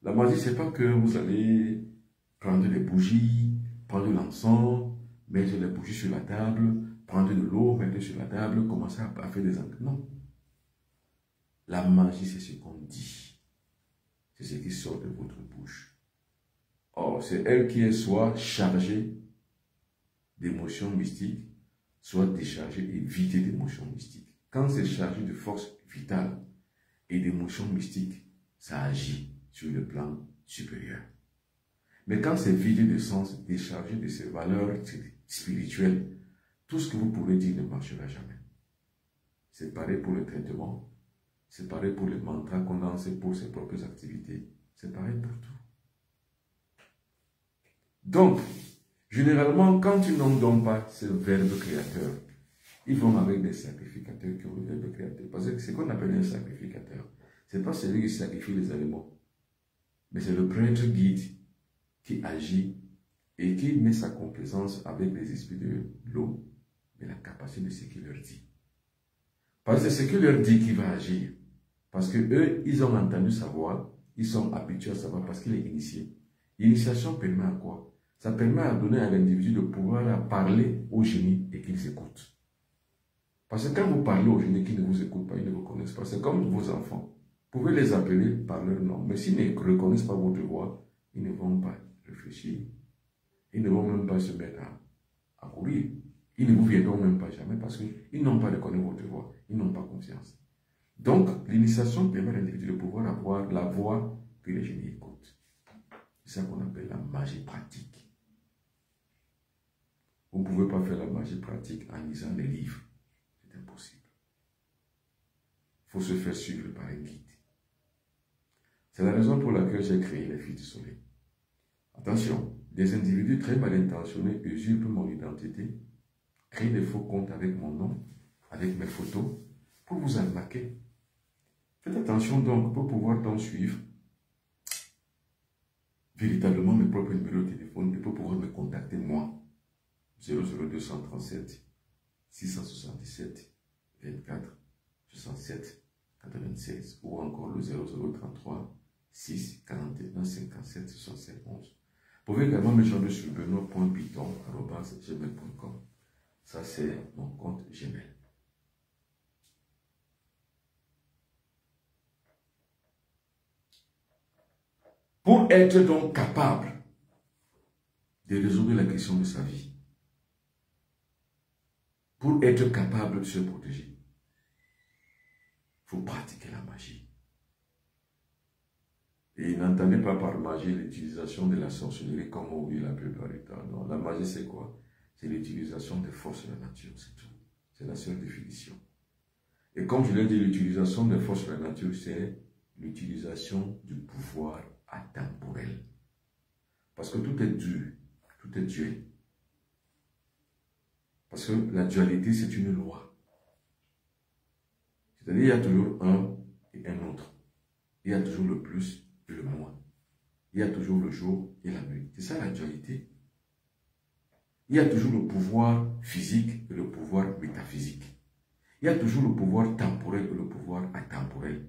La magie, ce n'est pas que vous allez prendre des bougies, prendre de l'encens, mettre les bougies sur la table, prendre de l'eau, mettre sur la table, commencer à faire des incantations. Non. La magie, c'est ce qu'on dit. C'est ce qui sort de votre bouche. Or, c'est elle qui est soit chargée d'émotions mystiques, soit déchargée et vidée d'émotions mystiques. Quand c'est chargé de force vitale et d'émotions mystiques, ça agit sur le plan supérieur. Mais quand c'est vidé de sens, déchargé de ses valeurs spirituelles, tout ce que vous pourrez dire ne marchera jamais. C'est pareil pour le traitement, c'est pareil pour les mantras qu'on lance pour ses propres activités, c'est pareil pour tout. Donc, généralement, quand ils n'en donnent pas ce verbe créateur, ils vont avec des sacrificateurs qui ont le verbe créateur. Parce que ce qu'on appelle un sacrificateur, ce n'est pas celui qui sacrifie les animaux, mais c'est le prêtre guide qui agit et qui met sa complaisance avec les esprits de l'eau, mais la capacité de ce qu'il leur dit. Parce que c'est ce qu'il leur dit qui va agir. Parce que eux, ils ont entendu sa voix, ils sont habitués à savoir parce qu'il est initié. L'initiation permet à quoi? Ça permet à donner à l'individu de pouvoir parler au génie et qu'ils écoutent. Parce que quand vous parlez aux génies qui ne vous écoutent pas, ils ne vous connaissent pas. C'est comme vos enfants. Vous pouvez les appeler par leur nom. Mais s'ils ne reconnaissent pas votre voix, ils ne vont pas réfléchir. Ils ne vont même pas se mettre à courir. Ils ne vous viendront même pas jamais parce qu'ils n'ont pas reconnu votre voix. Ils n'ont pas confiance. Donc, l'initiation permet à l'individu de pouvoir avoir la voix que les génies écoutent. C'est ça qu'on appelle la magie pratique. Vous ne pouvez pas faire la magie pratique en lisant les livres. C'est impossible. Il faut se faire suivre par un guide. C'est la raison pour laquelle j'ai créé les Filles du Soleil. Attention, des individus très mal intentionnés usurpent mon identité, créent des faux comptes avec mon nom, avec mes photos, pour vous arnaquer. Faites attention donc pour pouvoir donc suivre véritablement mes propres numéros de téléphone et pour pouvoir me contacter moi. 00237 677 24 67 96 ou encore le 0033 6 41 57 65 11. Vous pouvez également me joindre sur benoît.piton@gmail.com. Ça, c'est mon compte Gmail. Pour être donc capable de résoudre la question de sa vie, pour être capable de se protéger, il faut pratiquer la magie. Et n'entendez pas par magie l'utilisation de la sorcellerie comme on dit la plupart du temps. Non, la magie c'est quoi? C'est l'utilisation des forces de la nature, c'est tout. C'est la seule définition. Et comme je l'ai dit, l'utilisation des forces de la nature, c'est l'utilisation du pouvoir atemporel. Parce que tout est dur, tout est duel. Parce que la dualité, c'est une loi. C'est-à-dire, il y a toujours un et un autre. Il y a toujours le plus et le moins. Il y a toujours le jour et la nuit. C'est ça la dualité. Il y a toujours le pouvoir physique et le pouvoir métaphysique. Il y a toujours le pouvoir temporel et le pouvoir atemporel.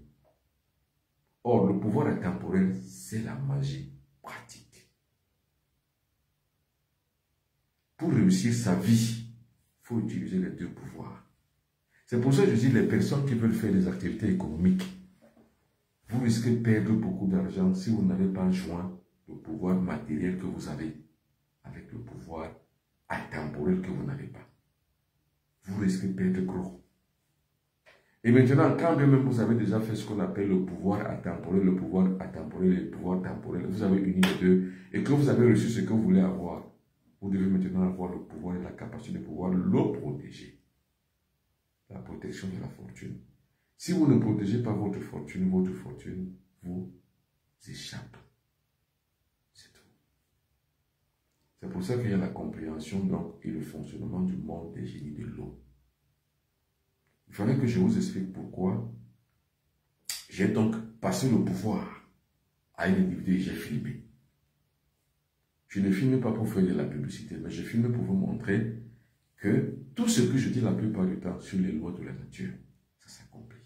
Or, le pouvoir atemporel, c'est la magie pratique. Pour réussir sa vie, il faut utiliser les deux pouvoirs. C'est pour ça que je dis, les personnes qui veulent faire des activités économiques, vous risquez de perdre beaucoup d'argent si vous n'avez pas joint le pouvoir matériel que vous avez avec le pouvoir atemporel que vous n'avez pas. Vous risquez de perdre gros. Et maintenant, quand même vous avez déjà fait ce qu'on appelle le pouvoir atemporel, le pouvoir atemporel et le pouvoir temporel, vous avez uni les deux et que vous avez reçu ce que vous voulez avoir, vous devez maintenant avoir le pouvoir et la capacité de pouvoir le protéger. La protection de la fortune. Si vous ne protégez pas votre fortune vous échappe. C'est tout. C'est pour ça qu'il y a la compréhension donc, et le fonctionnement du monde des génies de l'eau. Il fallait que je vous explique pourquoi j'ai donc passé le pouvoir à une individu et j'ai filmé. Je ne filme pas pour faire de la publicité, mais je filme pour vous montrer que tout ce que je dis la plupart du temps sur les lois de la nature, ça s'accomplit.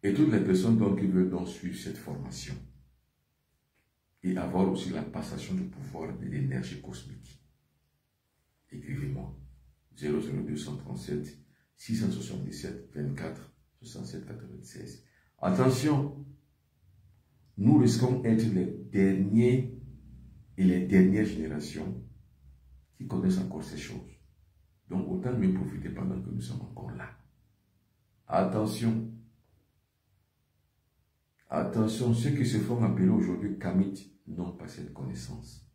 Et toutes les personnes donc qui veulent donc suivre cette formation et avoir aussi la passation du pouvoir de l'énergie cosmique, écrivez-moi 00237 677 24 67 96. Attention, nous risquons d'être les derniers et les dernières générations qui connaissent encore ces choses. Donc autant mieux profiter pendant que nous sommes encore là. Attention. Attention, ceux qui se font appeler aujourd'hui Kamites n'ont pas cette connaissance.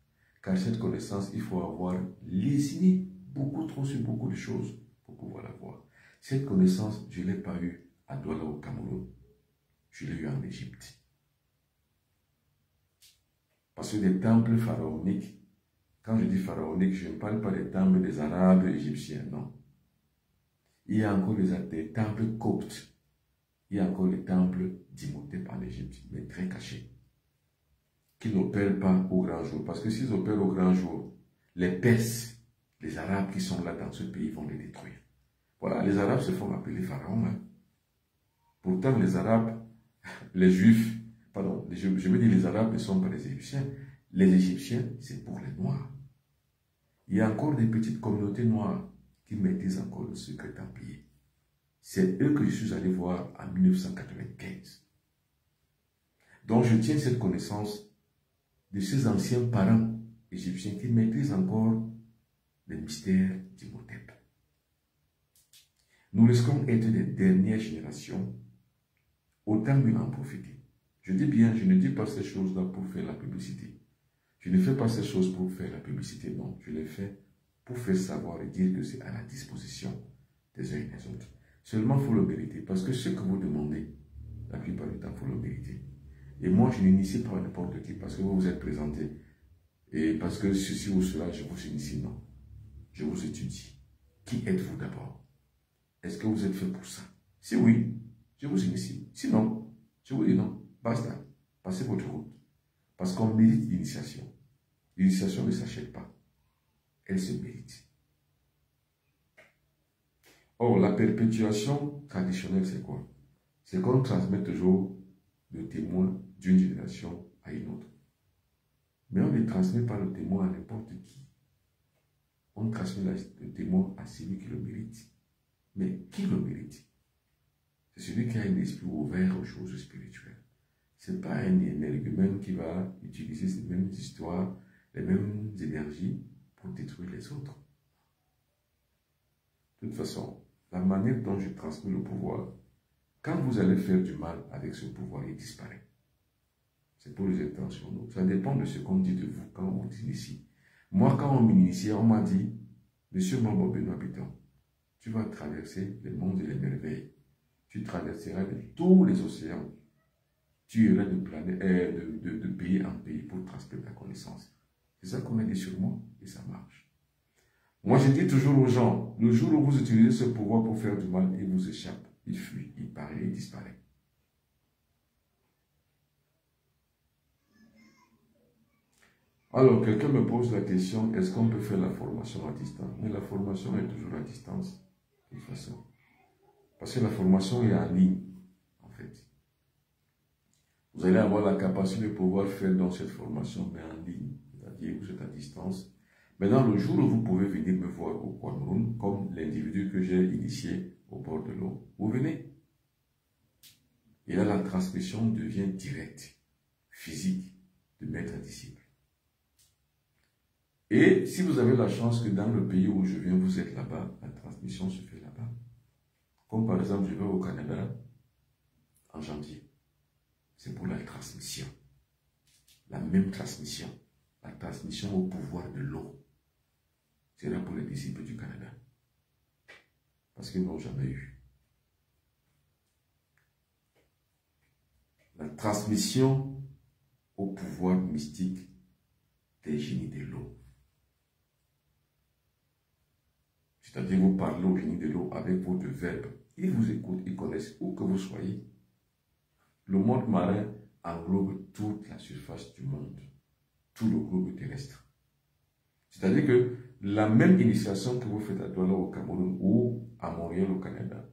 Car cette connaissance, il faut avoir lésiné beaucoup trop sur beaucoup de choses pour pouvoir l'avoir. Cette connaissance, je ne l'ai pas eue à Douala au Cameroun. Je l'ai eue en Égypte. Parce que des temples pharaoniques, quand je dis pharaonique, je ne parle pas des temples des Arabes égyptiens, non. Il y a encore des temples coptes. Il y a encore les temples d'Imhotep en Égypte, mais très cachés, qui n'opèrent pas au grand jour. Parce que s'ils opèrent au grand jour, les Perses, les Arabes qui sont là dans ce pays vont les détruire. Voilà, les Arabes se font appeler pharaons. Hein. Pourtant, les Arabes, les Juifs, pardon, je veux dire les Arabes ne sont pas les Égyptiens. Les Égyptiens, c'est pour les Noirs. Il y a encore des petites communautés noires qui maîtrisent encore le secret templier. C'est eux que je suis allé voir en 1995. Donc je tiens cette connaissance de ces anciens parents égyptiens qui maîtrisent encore les mystères d'Imhotep. Nous risquons d'être les dernières générations, autant mieux en profiter. Je dis bien, je ne dis pas ces choses-là pour faire la publicité. Je ne fais pas ces choses pour faire la publicité, non. Je les fais pour faire savoir et dire que c'est à la disposition des uns et des autres. Seulement, il faut le mériter. Parce que ce que vous demandez, la plupart du temps, il faut le mériter. Et moi, je n'initie pas n'importe qui parce que vous vous êtes présenté. Et parce que ceci ou cela, je vous initie. Non. Je vous étudie. Qui êtes-vous d'abord? Est-ce que vous êtes fait pour ça? Si oui, je vous initie. Sinon, je vous dis non. Basta. Passez votre route. Parce qu'on mérite l'initiation. L'initiation ne s'achète pas. Elle se mérite. Or, la perpétuation traditionnelle, c'est quoi? C'est qu'on transmet toujours le témoin d'une génération à une autre. Mais on ne transmet pas le témoin à n'importe qui. On transmet le témoin à celui qui le mérite. Mais qui le mérite? C'est celui qui a un esprit ouvert aux choses spirituelles. Ce n'est pas un énergumène qui va utiliser ces mêmes histoires, les mêmes énergies pour détruire les autres. De toute façon, la manière dont je transmets le pouvoir, quand vous allez faire du mal avec ce pouvoir, il disparaît. C'est pour les intentions. Ça dépend de ce qu'on dit de vous quand on vous initie. Moi, quand on m'initiait, on m'a dit, Monsieur Mambo Benoît Piton, tu vas traverser les mondes et les merveilles. Tu traverseras de tous les océans. Tu iras de pays en pays pour transmettre ta connaissance. C'est ça qu'on a dit sur moi et ça marche. Moi, je dis toujours aux gens, le jour où vous utilisez ce pouvoir pour faire du mal, il vous échappe, il fuit, il paraît, il disparaît. Alors, quelqu'un me pose la question, est-ce qu'on peut faire la formation à distance? Mais la formation est toujours à distance, de toute façon. Parce que la formation est en ligne, en fait. Vous allez avoir la capacité de pouvoir faire dans cette formation, mais en ligne. C'est-à-dire, vous êtes à distance. Maintenant, le jour où vous pouvez venir me voir au Cameroun, comme l'individu que j'ai initié au bord de l'eau, vous venez. Et là, la transmission devient directe, physique, de maître à disciple. Et si vous avez la chance que dans le pays où je viens, vous êtes là-bas, la transmission se fait là-bas. Comme par exemple, je vais au Canada en janvier. C'est pour la transmission. La même transmission. La transmission au pouvoir de l'eau. C'est là pour les disciples du Canada. Parce qu'ils n'ont jamais eu. La transmission au pouvoir mystique des génies de l'eau. C'est-à-dire, vous parlez au génie de l'eau avec votre verbe. Ils vous écoutent, ils connaissent où que vous soyez. Le monde marin englobe toute la surface du monde, tout le globe terrestre. C'est-à-dire que la même initiation que vous faites à Douala au Cameroun ou à Montréal au Canada,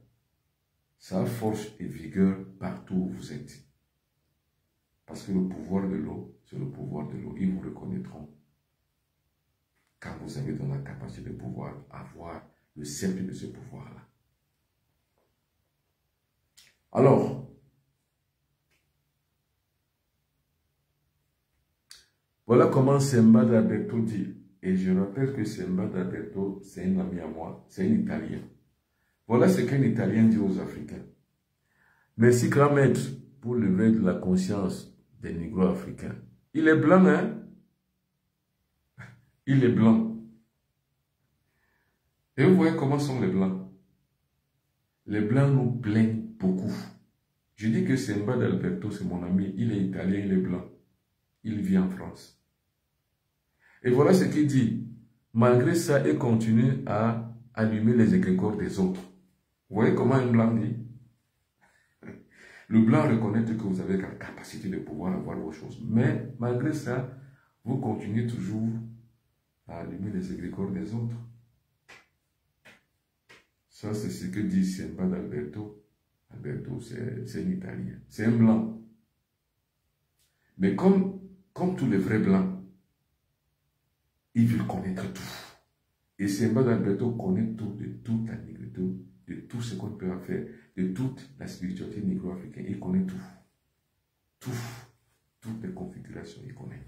ça a force et vigueur partout où vous êtes. Parce que le pouvoir de l'eau, c'est le pouvoir de l'eau. Ils vous reconnaîtront quand vous avez dans la capacité de pouvoir avoir le cercle de ce pouvoir-là. Alors, voilà comment Semba d'Alberto dit. Et je rappelle que Semba d'Alberto, c'est un ami à moi, c'est un Italien. Voilà ce qu'un Italien dit aux Africains. Merci, grand maître, pour l'éveil de la conscience des négros africains. Il est blanc, hein? Il est blanc. Et vous voyez comment sont les blancs. Les blancs nous plaignent beaucoup. Je dis que Semba d'Alberto, c'est mon ami. Il est italien, il est blanc. Il vit en France. Et voilà ce qu'il dit. Malgré ça, il continue à allumer les égrégores des autres. Vous voyez comment un blanc dit? Le blanc reconnaît que vous avez la capacité de pouvoir avoir vos choses. Mais malgré ça, vous continuez toujours à allumer les égrégores des autres. Ça, c'est ce que dit Semba d'Alberto. Alberto, c'est un Italien. C'est un blanc. Mais comme tous les vrais blancs, ils veulent connaître tout. Et Semba d'Alberto connaît tout, de toute la négritude, de tout ce qu'on peut faire, de toute la spiritualité négro-africaine. Il connaît tout. Tout. Toutes les configurations, il connaît.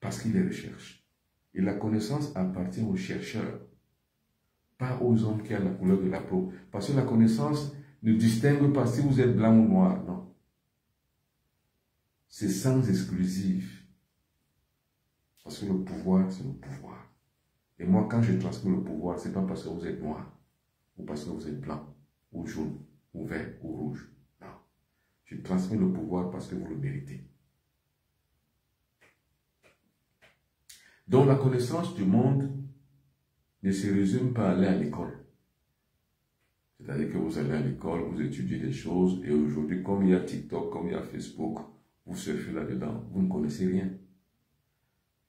Parce qu'il les recherche. Et la connaissance appartient aux chercheurs, pas aux hommes qui ont la couleur de la peau. Parce que la connaissance ne distingue pas si vous êtes blanc ou noir, non. C'est sans exclusif. Parce que le pouvoir, c'est le pouvoir. Et moi, quand je transmets le pouvoir, ce n'est pas parce que vous êtes noir, ou parce que vous êtes blanc, ou jaune, ou vert, ou rouge. Non. Je transmets le pouvoir parce que vous le méritez. Donc la connaissance du monde ne se résume pas à aller à l'école. C'est-à-dire que vous allez à l'école, vous étudiez des choses, et aujourd'hui, comme il y a TikTok, comme il y a Facebook, vous surfez là-dedans, vous ne connaissez rien.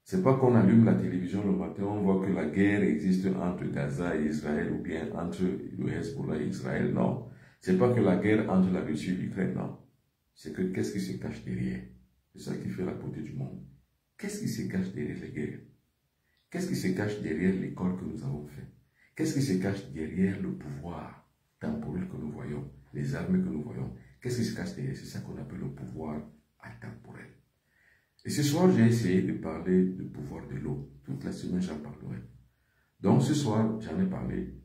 C'est pas qu'on allume la télévision le matin, on voit que la guerre existe entre Gaza et Israël, ou bien entre le Hezbollah et Israël, non. C'est pas que la guerre entre la Russie et l'Ukraine, non. C'est que qu'est-ce qui se cache derrière? C'est ça qui fait la beauté du monde. Qu'est-ce qui se cache derrière les guerres? Qu'est-ce qui se cache derrière l'école que nous avons fait? Qu'est-ce qui se cache derrière le pouvoir temporel que nous voyons, les armées que nous voyons? Qu'est-ce qui se cache derrière? C'est ça qu'on appelle le pouvoir intemporel. Et ce soir, j'ai essayé de parler du pouvoir de l'eau. Toute la semaine, j'en parlerai. Donc ce soir, j'en ai parlé.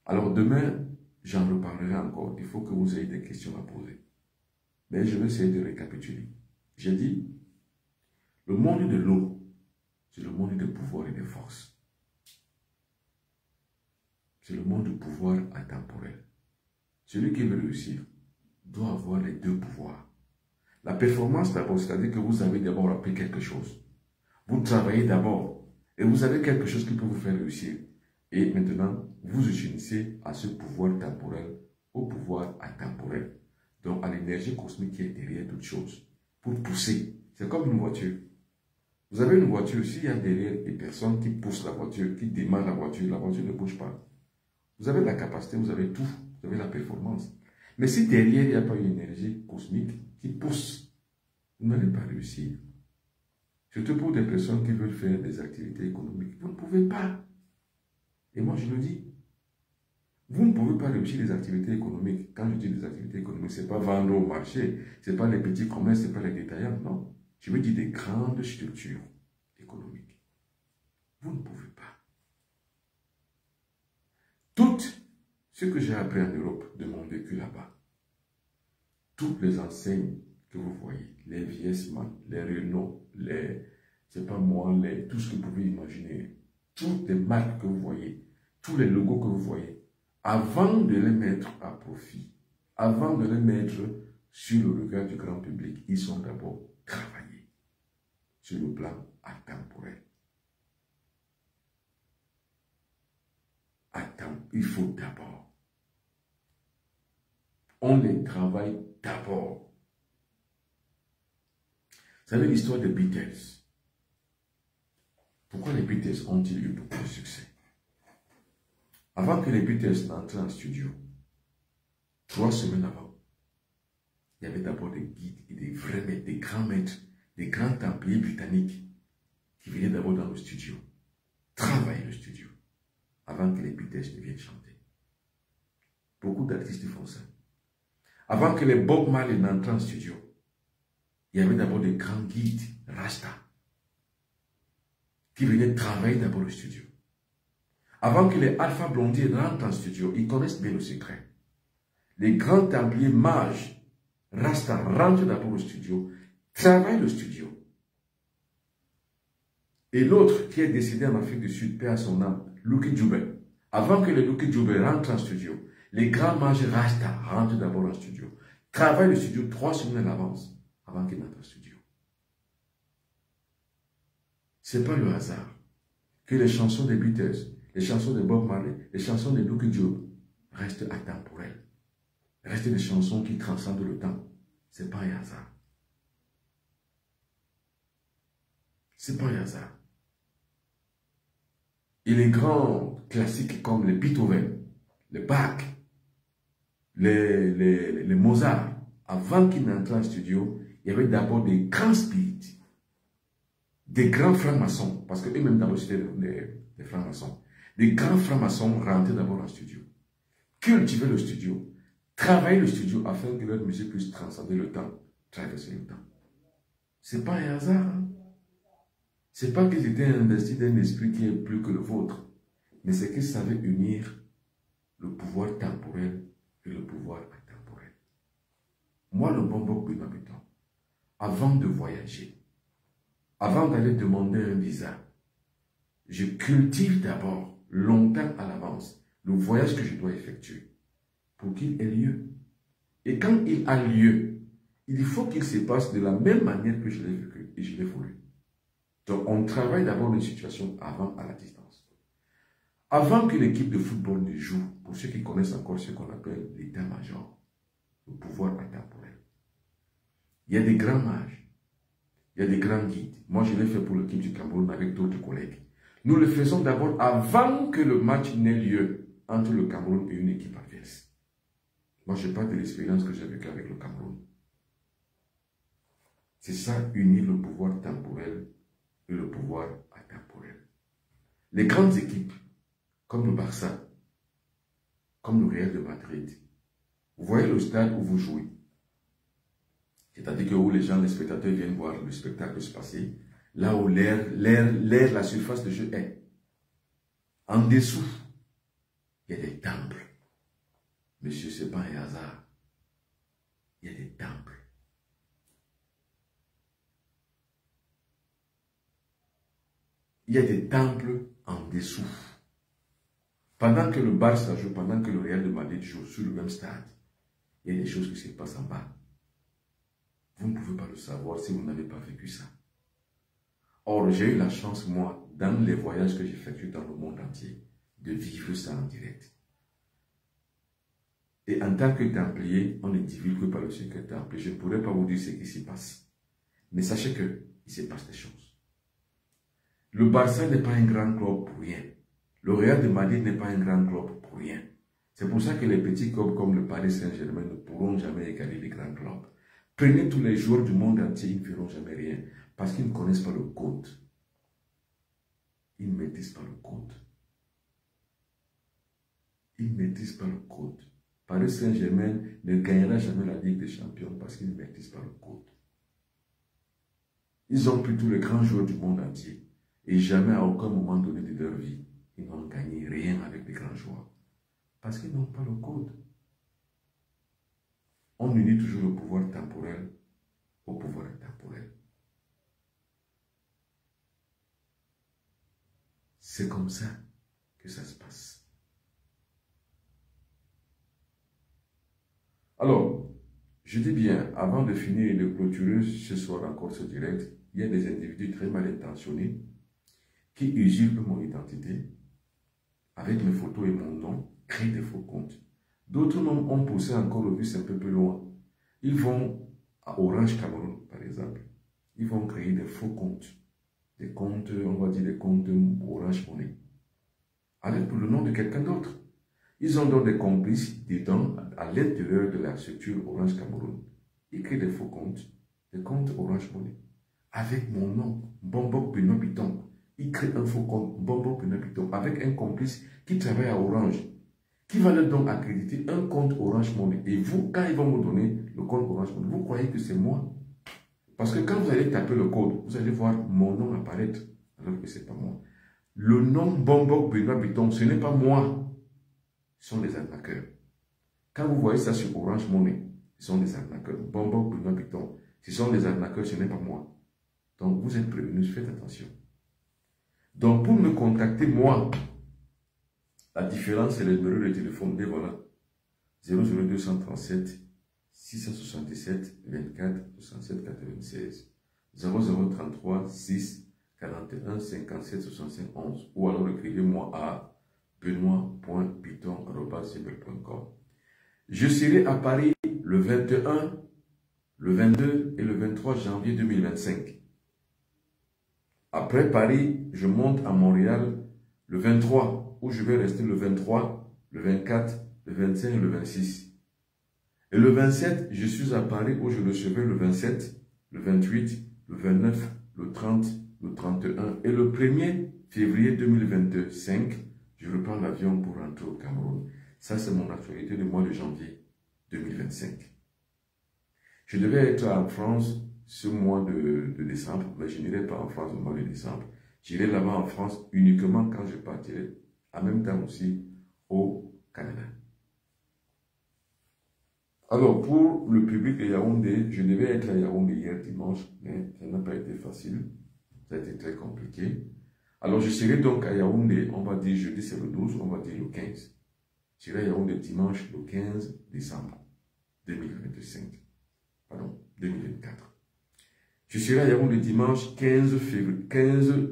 Alors demain, j'en reparlerai encore. Il faut que vous ayez des questions à poser. Mais je vais essayer de récapituler. J'ai dit, le monde de l'eau, c'est le monde des pouvoirs et des forces. c'est le monde du pouvoir intemporel. Celui qui veut réussir doit avoir les deux pouvoirs. La performance d'abord, c'est-à-dire que vous avez d'abord appris quelque chose. Vous travaillez d'abord et vous avez quelque chose qui peut vous faire réussir. Et maintenant, vous unissez à ce pouvoir temporel au pouvoir intemporel. Donc, à l'énergie cosmique qui est derrière toute chose. Pour pousser. C'est comme une voiture. Vous avez une voiture, s'il y a derrière des personnes qui poussent la voiture, qui démarrent la voiture ne bouge pas. Vous avez la capacité, vous avez tout, vous avez la performance. Mais si derrière, il n'y a pas une énergie cosmique qui pousse, vous n'allez pas réussir. Surtout pour des personnes qui veulent faire des activités économiques. Vous ne pouvez pas. Et moi, je le dis. Vous ne pouvez pas réussir les activités économiques. Quand je dis des activités économiques, ce n'est pas vendre au marché, ce n'est pas les petits commerces, ce n'est pas les détaillants, non. Je veux dire des grandes structures économiques. Vous ne pouvez pas. Tout ce que j'ai appris en Europe de mon vécu là-bas, toutes les enseignes que vous voyez, les Viesman, les Renault, c'est pas moi, tout ce que vous pouvez imaginer, toutes les marques que vous voyez, tous les logos que vous voyez, avant de les mettre à profit, avant de les mettre sur le regard du grand public, ils sont d'abord travaillés sur le plan intemporel. Il faut d'abord. On les travaille d'abord. Vous savez l'histoire des Beatles. Pourquoi les Beatles ont-ils eu beaucoup de succès? Avant que les Beatles n'entrent en studio, 3 semaines avant, il y avait d'abord des guides et des vrais maîtres, des grands maîtres, des grands templiers britanniques qui venaient d'abord dans le studio, travailler le studio, avant que les Beatles ne viennent chanter. Beaucoup d'artistes font ça. Avant que les Bob Marley n'entrent en studio, il y avait d'abord des grands guides, Rasta, qui venaient travailler d'abord le studio. Avant que les Alpha Blondy rentrent en studio, ils connaissent bien le secret. Les grands templiers mages, Rasta, rentrent d'abord au studio, travaillent le studio. Et l'autre qui est décédé en Afrique du Sud, paix à son âme, Lucky Dube. Avant que les Lucky Dube rentrent en studio, les grands mages Rasta rentrent d'abord en studio. Travaillent le studio 3 semaines à l'avance avant qu'ils n'entrent en studio. Ce n'est pas le hasard que les chansons des Beatles, les chansons de Bob Marley, les chansons de Lucky Dube restent intemporelles. Restent des chansons qui transcendent le temps. Ce n'est pas un hasard. Ce n'est pas un hasard. Et les grands classiques comme les Beethoven, les Bach, les Mozart, avant qu'ils n'entrent en studio, il y avait d'abord des grands spirites, des grands francs-maçons, parce qu'eux-mêmes d'abord c'était des francs-maçons. Des grands francs-maçons rentraient d'abord en studio, cultivaient le studio, travaillaient le studio afin que leur musique puisse transcender le temps, traverser le temps. Ce n'est pas un hasard. Hein? Ce n'est pas qu'ils étaient investis d'un esprit qui est plus que le vôtre, mais c'est qu'ils savaient unir le pouvoir temporel et le pouvoir intemporel. Moi, le bon Bob Benabéton, avant de voyager, avant d'aller demander un visa, je cultive d'abord, longtemps à l'avance, le voyage que je dois effectuer pour qu'il ait lieu. Et quand il a lieu, il faut qu'il se passe de la même manière que je l'ai vécu et je l'ai voulu. Donc, on travaille d'abord une situation avant à la distance. Avant que l'équipe de football ne joue, pour ceux qui connaissent encore ce qu'on appelle l'état-major, le pouvoir intemporel, il y a des grands mages, il y a des grands guides. Moi, je l'ai fait pour l'équipe du Cameroun avec d'autres collègues. Nous le faisons d'abord avant que le match n'ait lieu entre le Cameroun et une équipe adverse. Moi, je parle de l'expérience que j'ai vécue avec le Cameroun. C'est ça, unir le pouvoir temporel et le pouvoir intemporel. Les grandes équipes, comme le Barça, comme le Real de Madrid, vous voyez le stade où vous jouez. C'est-à-dire que où les gens, les spectateurs viennent voir le spectacle se passer, là où la surface de jeu est. En dessous, il y a des temples. Monsieur, ce n'est pas un hasard. Il y a des temples. Il y a des temples en dessous. Pendant que le Barça joue, pendant que le Real de Madrid joue sur le même stade, il y a des choses qui se passent en bas. Vous ne pouvez pas le savoir si vous n'avez pas vécu ça. Or, j'ai eu la chance, moi, dans les voyages que j'effectue dans le monde entier, de vivre ça en direct. Et en tant que templier, on ne divulgue que par le secret temple. Je ne pourrais pas vous dire ce qui s'y passe. Mais sachez qu'il se passe des choses. Le Barça n'est pas un grand club pour rien. Le Real de Madrid n'est pas un grand club pour rien. C'est pour ça que les petits clubs comme le Paris Saint-Germain ne pourront jamais égaler les grands clubs. Prenez tous les joueurs du monde entier, ils ne feront jamais rien. Parce qu'ils ne connaissent pas le code. Ils ne maîtrisent pas le code. Ils ne maîtrisent pas le code. Paris Saint-Germain ne gagnera jamais la Ligue des Champions parce qu'ils ne maîtrisent pas le code. Ils ont pris tous les grands joueurs du monde entier. Et jamais à aucun moment donné de leur vie, ils n'ont gagné rien avec les grands joueurs. Parce qu'ils n'ont pas le code. On unit toujours le pouvoir temporel au pouvoir intemporel. C'est comme ça que ça se passe. Alors, je dis bien, avant de finir et de clôturer ce soir encore ce direct, il y a des individus très mal intentionnés qui usurpent mon identité avec mes photos et mon nom, créent des faux comptes. D'autres noms ont poussé encore le bus un peu plus loin. Ils vont à Orange Cameroun, par exemple. Ils vont créer des faux comptes. Des comptes, on va dire des comptes Orange Money. Avec le nom de quelqu'un d'autre. Ils ont donc des complices dedans, à l'intérieur de la structure Orange Cameroun. Ils créent des faux comptes, des comptes Orange Money. Avec mon nom, Bombok Benoît Piton. Ils créent un faux compte, Bombok Benoît Piton, avec un complice qui travaille à Orange. Qui va leur donc accréditer un compte Orange Money. Et vous, quand ils vont vous donner le compte Orange Money, vous croyez que c'est moi. Parce que quand vous allez taper le code, vous allez voir mon nom apparaître, alors que ce n'est pas moi. Le nom Bombok Benoît Piton, ce n'est pas moi. Ce sont des arnaqueurs. Quand vous voyez ça sur Orange Money, ce sont des arnaqueurs. Bombok Benoît Piton, ce sont des arnaqueurs, ce n'est pas moi. Donc vous êtes prévenus, faites attention. Donc pour me contacter, moi, la différence c'est le numéro de téléphone, et voilà. 00237 677 24 67 96 0033 6 41 57 65 11 ou alors écrivez-moi à benoît.piton@gmail.com. Je serai à Paris le 21, le 22 et le 23 janvier 2025. Après Paris, je monte à Montréal le 23, où je vais rester le 23, le 24, le 25 et le 26. Et le 27, je suis à Paris, où je recevrai le 27, le 28, le 29, le 30, le 31. Et le 1er février 2025, je reprends l'avion pour rentrer au Cameroun. Ça, c'est mon actualité du mois de janvier 2025. Je devais être en France ce mois de décembre, mais je n'irai pas en France au mois de décembre. J'irai là-bas en France uniquement quand je partirai, en même temps aussi au Canada. Alors, pour le public de Yaoundé, je devais être à Yaoundé hier dimanche, mais ça n'a pas été facile. Ça a été très compliqué. Alors, je serai donc à Yaoundé, on va dire jeudi c'est le 12, on va dire le 15. Je serai à Yaoundé dimanche le 15 décembre 2025. Pardon, 2024. Je serai à Yaoundé dimanche 15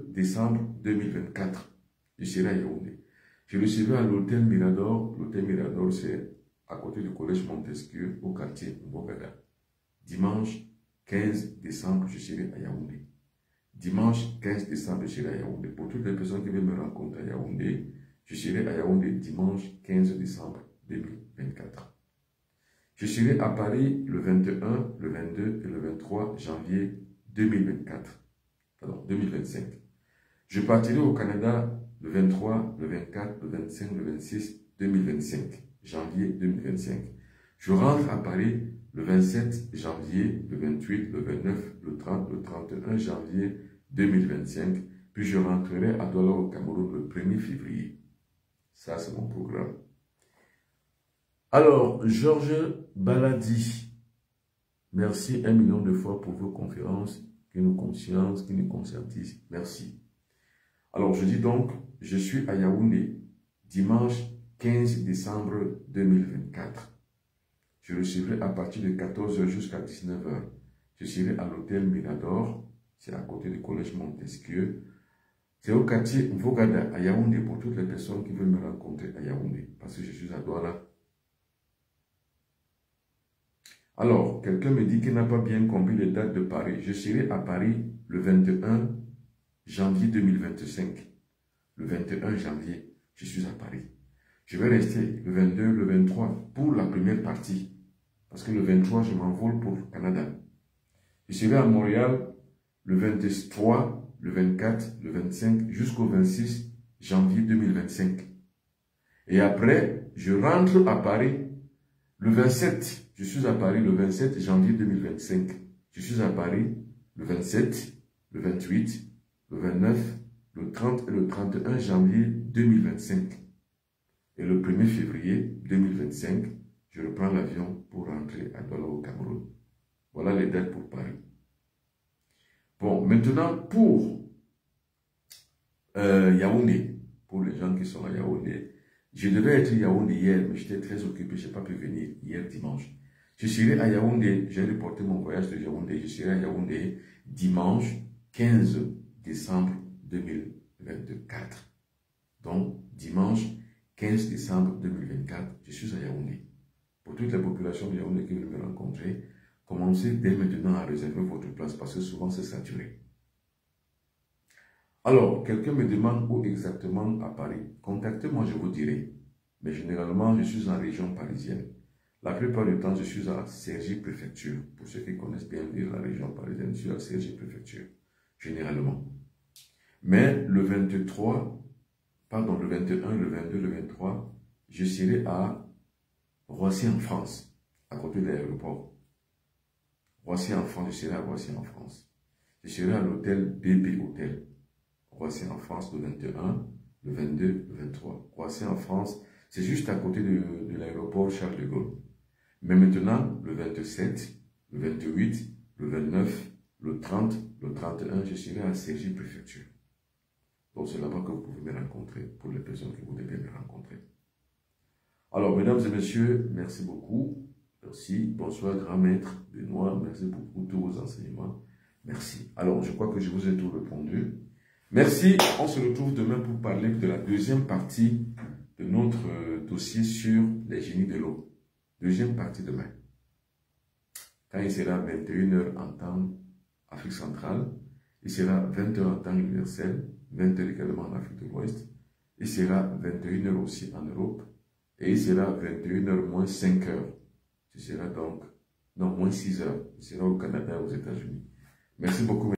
décembre 2024. Je serai à Yaoundé. Je recevrai à l'hôtel Mirador. L'hôtel Mirador, c'est à côté du collège Montesquieu, au quartier Mbogada. Dimanche 15 décembre, je serai à Yaoundé. Dimanche 15 décembre, je serai à Yaoundé. Pour toutes les personnes qui veulent me rencontrer à Yaoundé, je serai à Yaoundé dimanche 15 décembre 2024. Je serai à Paris le 21, le 22 et le 23 janvier 2024. Pardon, 2025. Je partirai au Canada le 23, le 24, le 25, le 26, 2025. Janvier 2025. Je rentre à Paris le 27 janvier, le 28, le 29, le 30, le 31 janvier 2025. Puis je rentrerai à Douala au Cameroun le 1er février. Ça, c'est mon programme. Alors, Georges Baladi, merci 1 million de fois pour vos conférences qui nous consciencent, qui nous conscientisent. Merci. Alors, je dis donc, je suis à Yaoundé dimanche 15 décembre 2024. Je recevrai à partir de 14 h jusqu'à 19 h. Je serai à l'hôtel Mirador, c'est à côté du collège Montesquieu. C'est au quartier Mvogada à Yaoundé pour toutes les personnes qui veulent me rencontrer à Yaoundé, parce que je suis à Douala. Alors, quelqu'un me dit qu'il n'a pas bien compris les dates de Paris. Je serai à Paris le 21 janvier 2025. Le 21 janvier, je suis à Paris. Je vais rester le 22, le 23 pour la première partie. Parce que le 23, je m'envole pour le Canada. Je serai à Montréal le 23, le 24, le 25 jusqu'au 26 janvier 2025. Et après, je rentre à Paris le 27. Je suis à Paris le 27 janvier 2025. Je suis à Paris le 27, le 28, le 29, le 30 et le 31 janvier 2025. Et le 1er février 2025, je reprends l'avion pour rentrer à Douala au Cameroun. Voilà les dates pour Paris. Bon, maintenant pour Yaoundé, pour les gens qui sont à Yaoundé, je devais être à Yaoundé hier, mais j'étais très occupé, je n'ai pas pu venir hier dimanche. Je serai à Yaoundé, j'ai reporté mon voyage de Yaoundé, je serai à Yaoundé dimanche 15 décembre 2024. Donc, dimanche 15 décembre 2024, je suis à Yaoundé. Pour toute la population de Yaoundé qui veut me rencontrer, commencez dès maintenant à réserver votre place parce que souvent c'est saturé. Alors, quelqu'un me demande où exactement à Paris. Contactez-moi, je vous dirai. Mais généralement, je suis en région parisienne. La plupart du temps, je suis à Cergy-Préfecture. Pour ceux qui connaissent bien la région parisienne, je suis à Cergy-Préfecture, généralement. Mais le 23, pardon, le 21, le 22, le 23, je serai à Roissy en France, à côté de l'aéroport. Roissy en France, je serai à Roissy en France. Je serai à l'hôtel BB Hôtel. Roissy en France le 21, le 22, le 23. Roissy en France, c'est juste à côté de l'aéroport Charles de Gaulle. Mais maintenant, le 27, le 28, le 29, le 30, le 31, je serai à Cergy-Préfecture. Donc c'est là-bas que vous pouvez me rencontrer pour les personnes qui voudraient bien me rencontrer. Alors, mesdames et messieurs, merci beaucoup. Merci. Bonsoir, grand maître Benoît. Merci beaucoup pour tous vos enseignements. Merci. Alors, je crois que je vous ai tout répondu. Merci. On se retrouve demain pour parler de la deuxième partie de notre dossier sur les génies de l'eau. Deuxième partie demain. Quand il sera 21 h en temps Afrique centrale, il sera 20 h en temps universel, 20 h également en Afrique de l'Ouest, il sera 21 h aussi en Europe, et il sera 21 h moins 5 h. Ce sera donc, non, moins 6 h. Il sera au Canada et aux États-Unis. Merci beaucoup.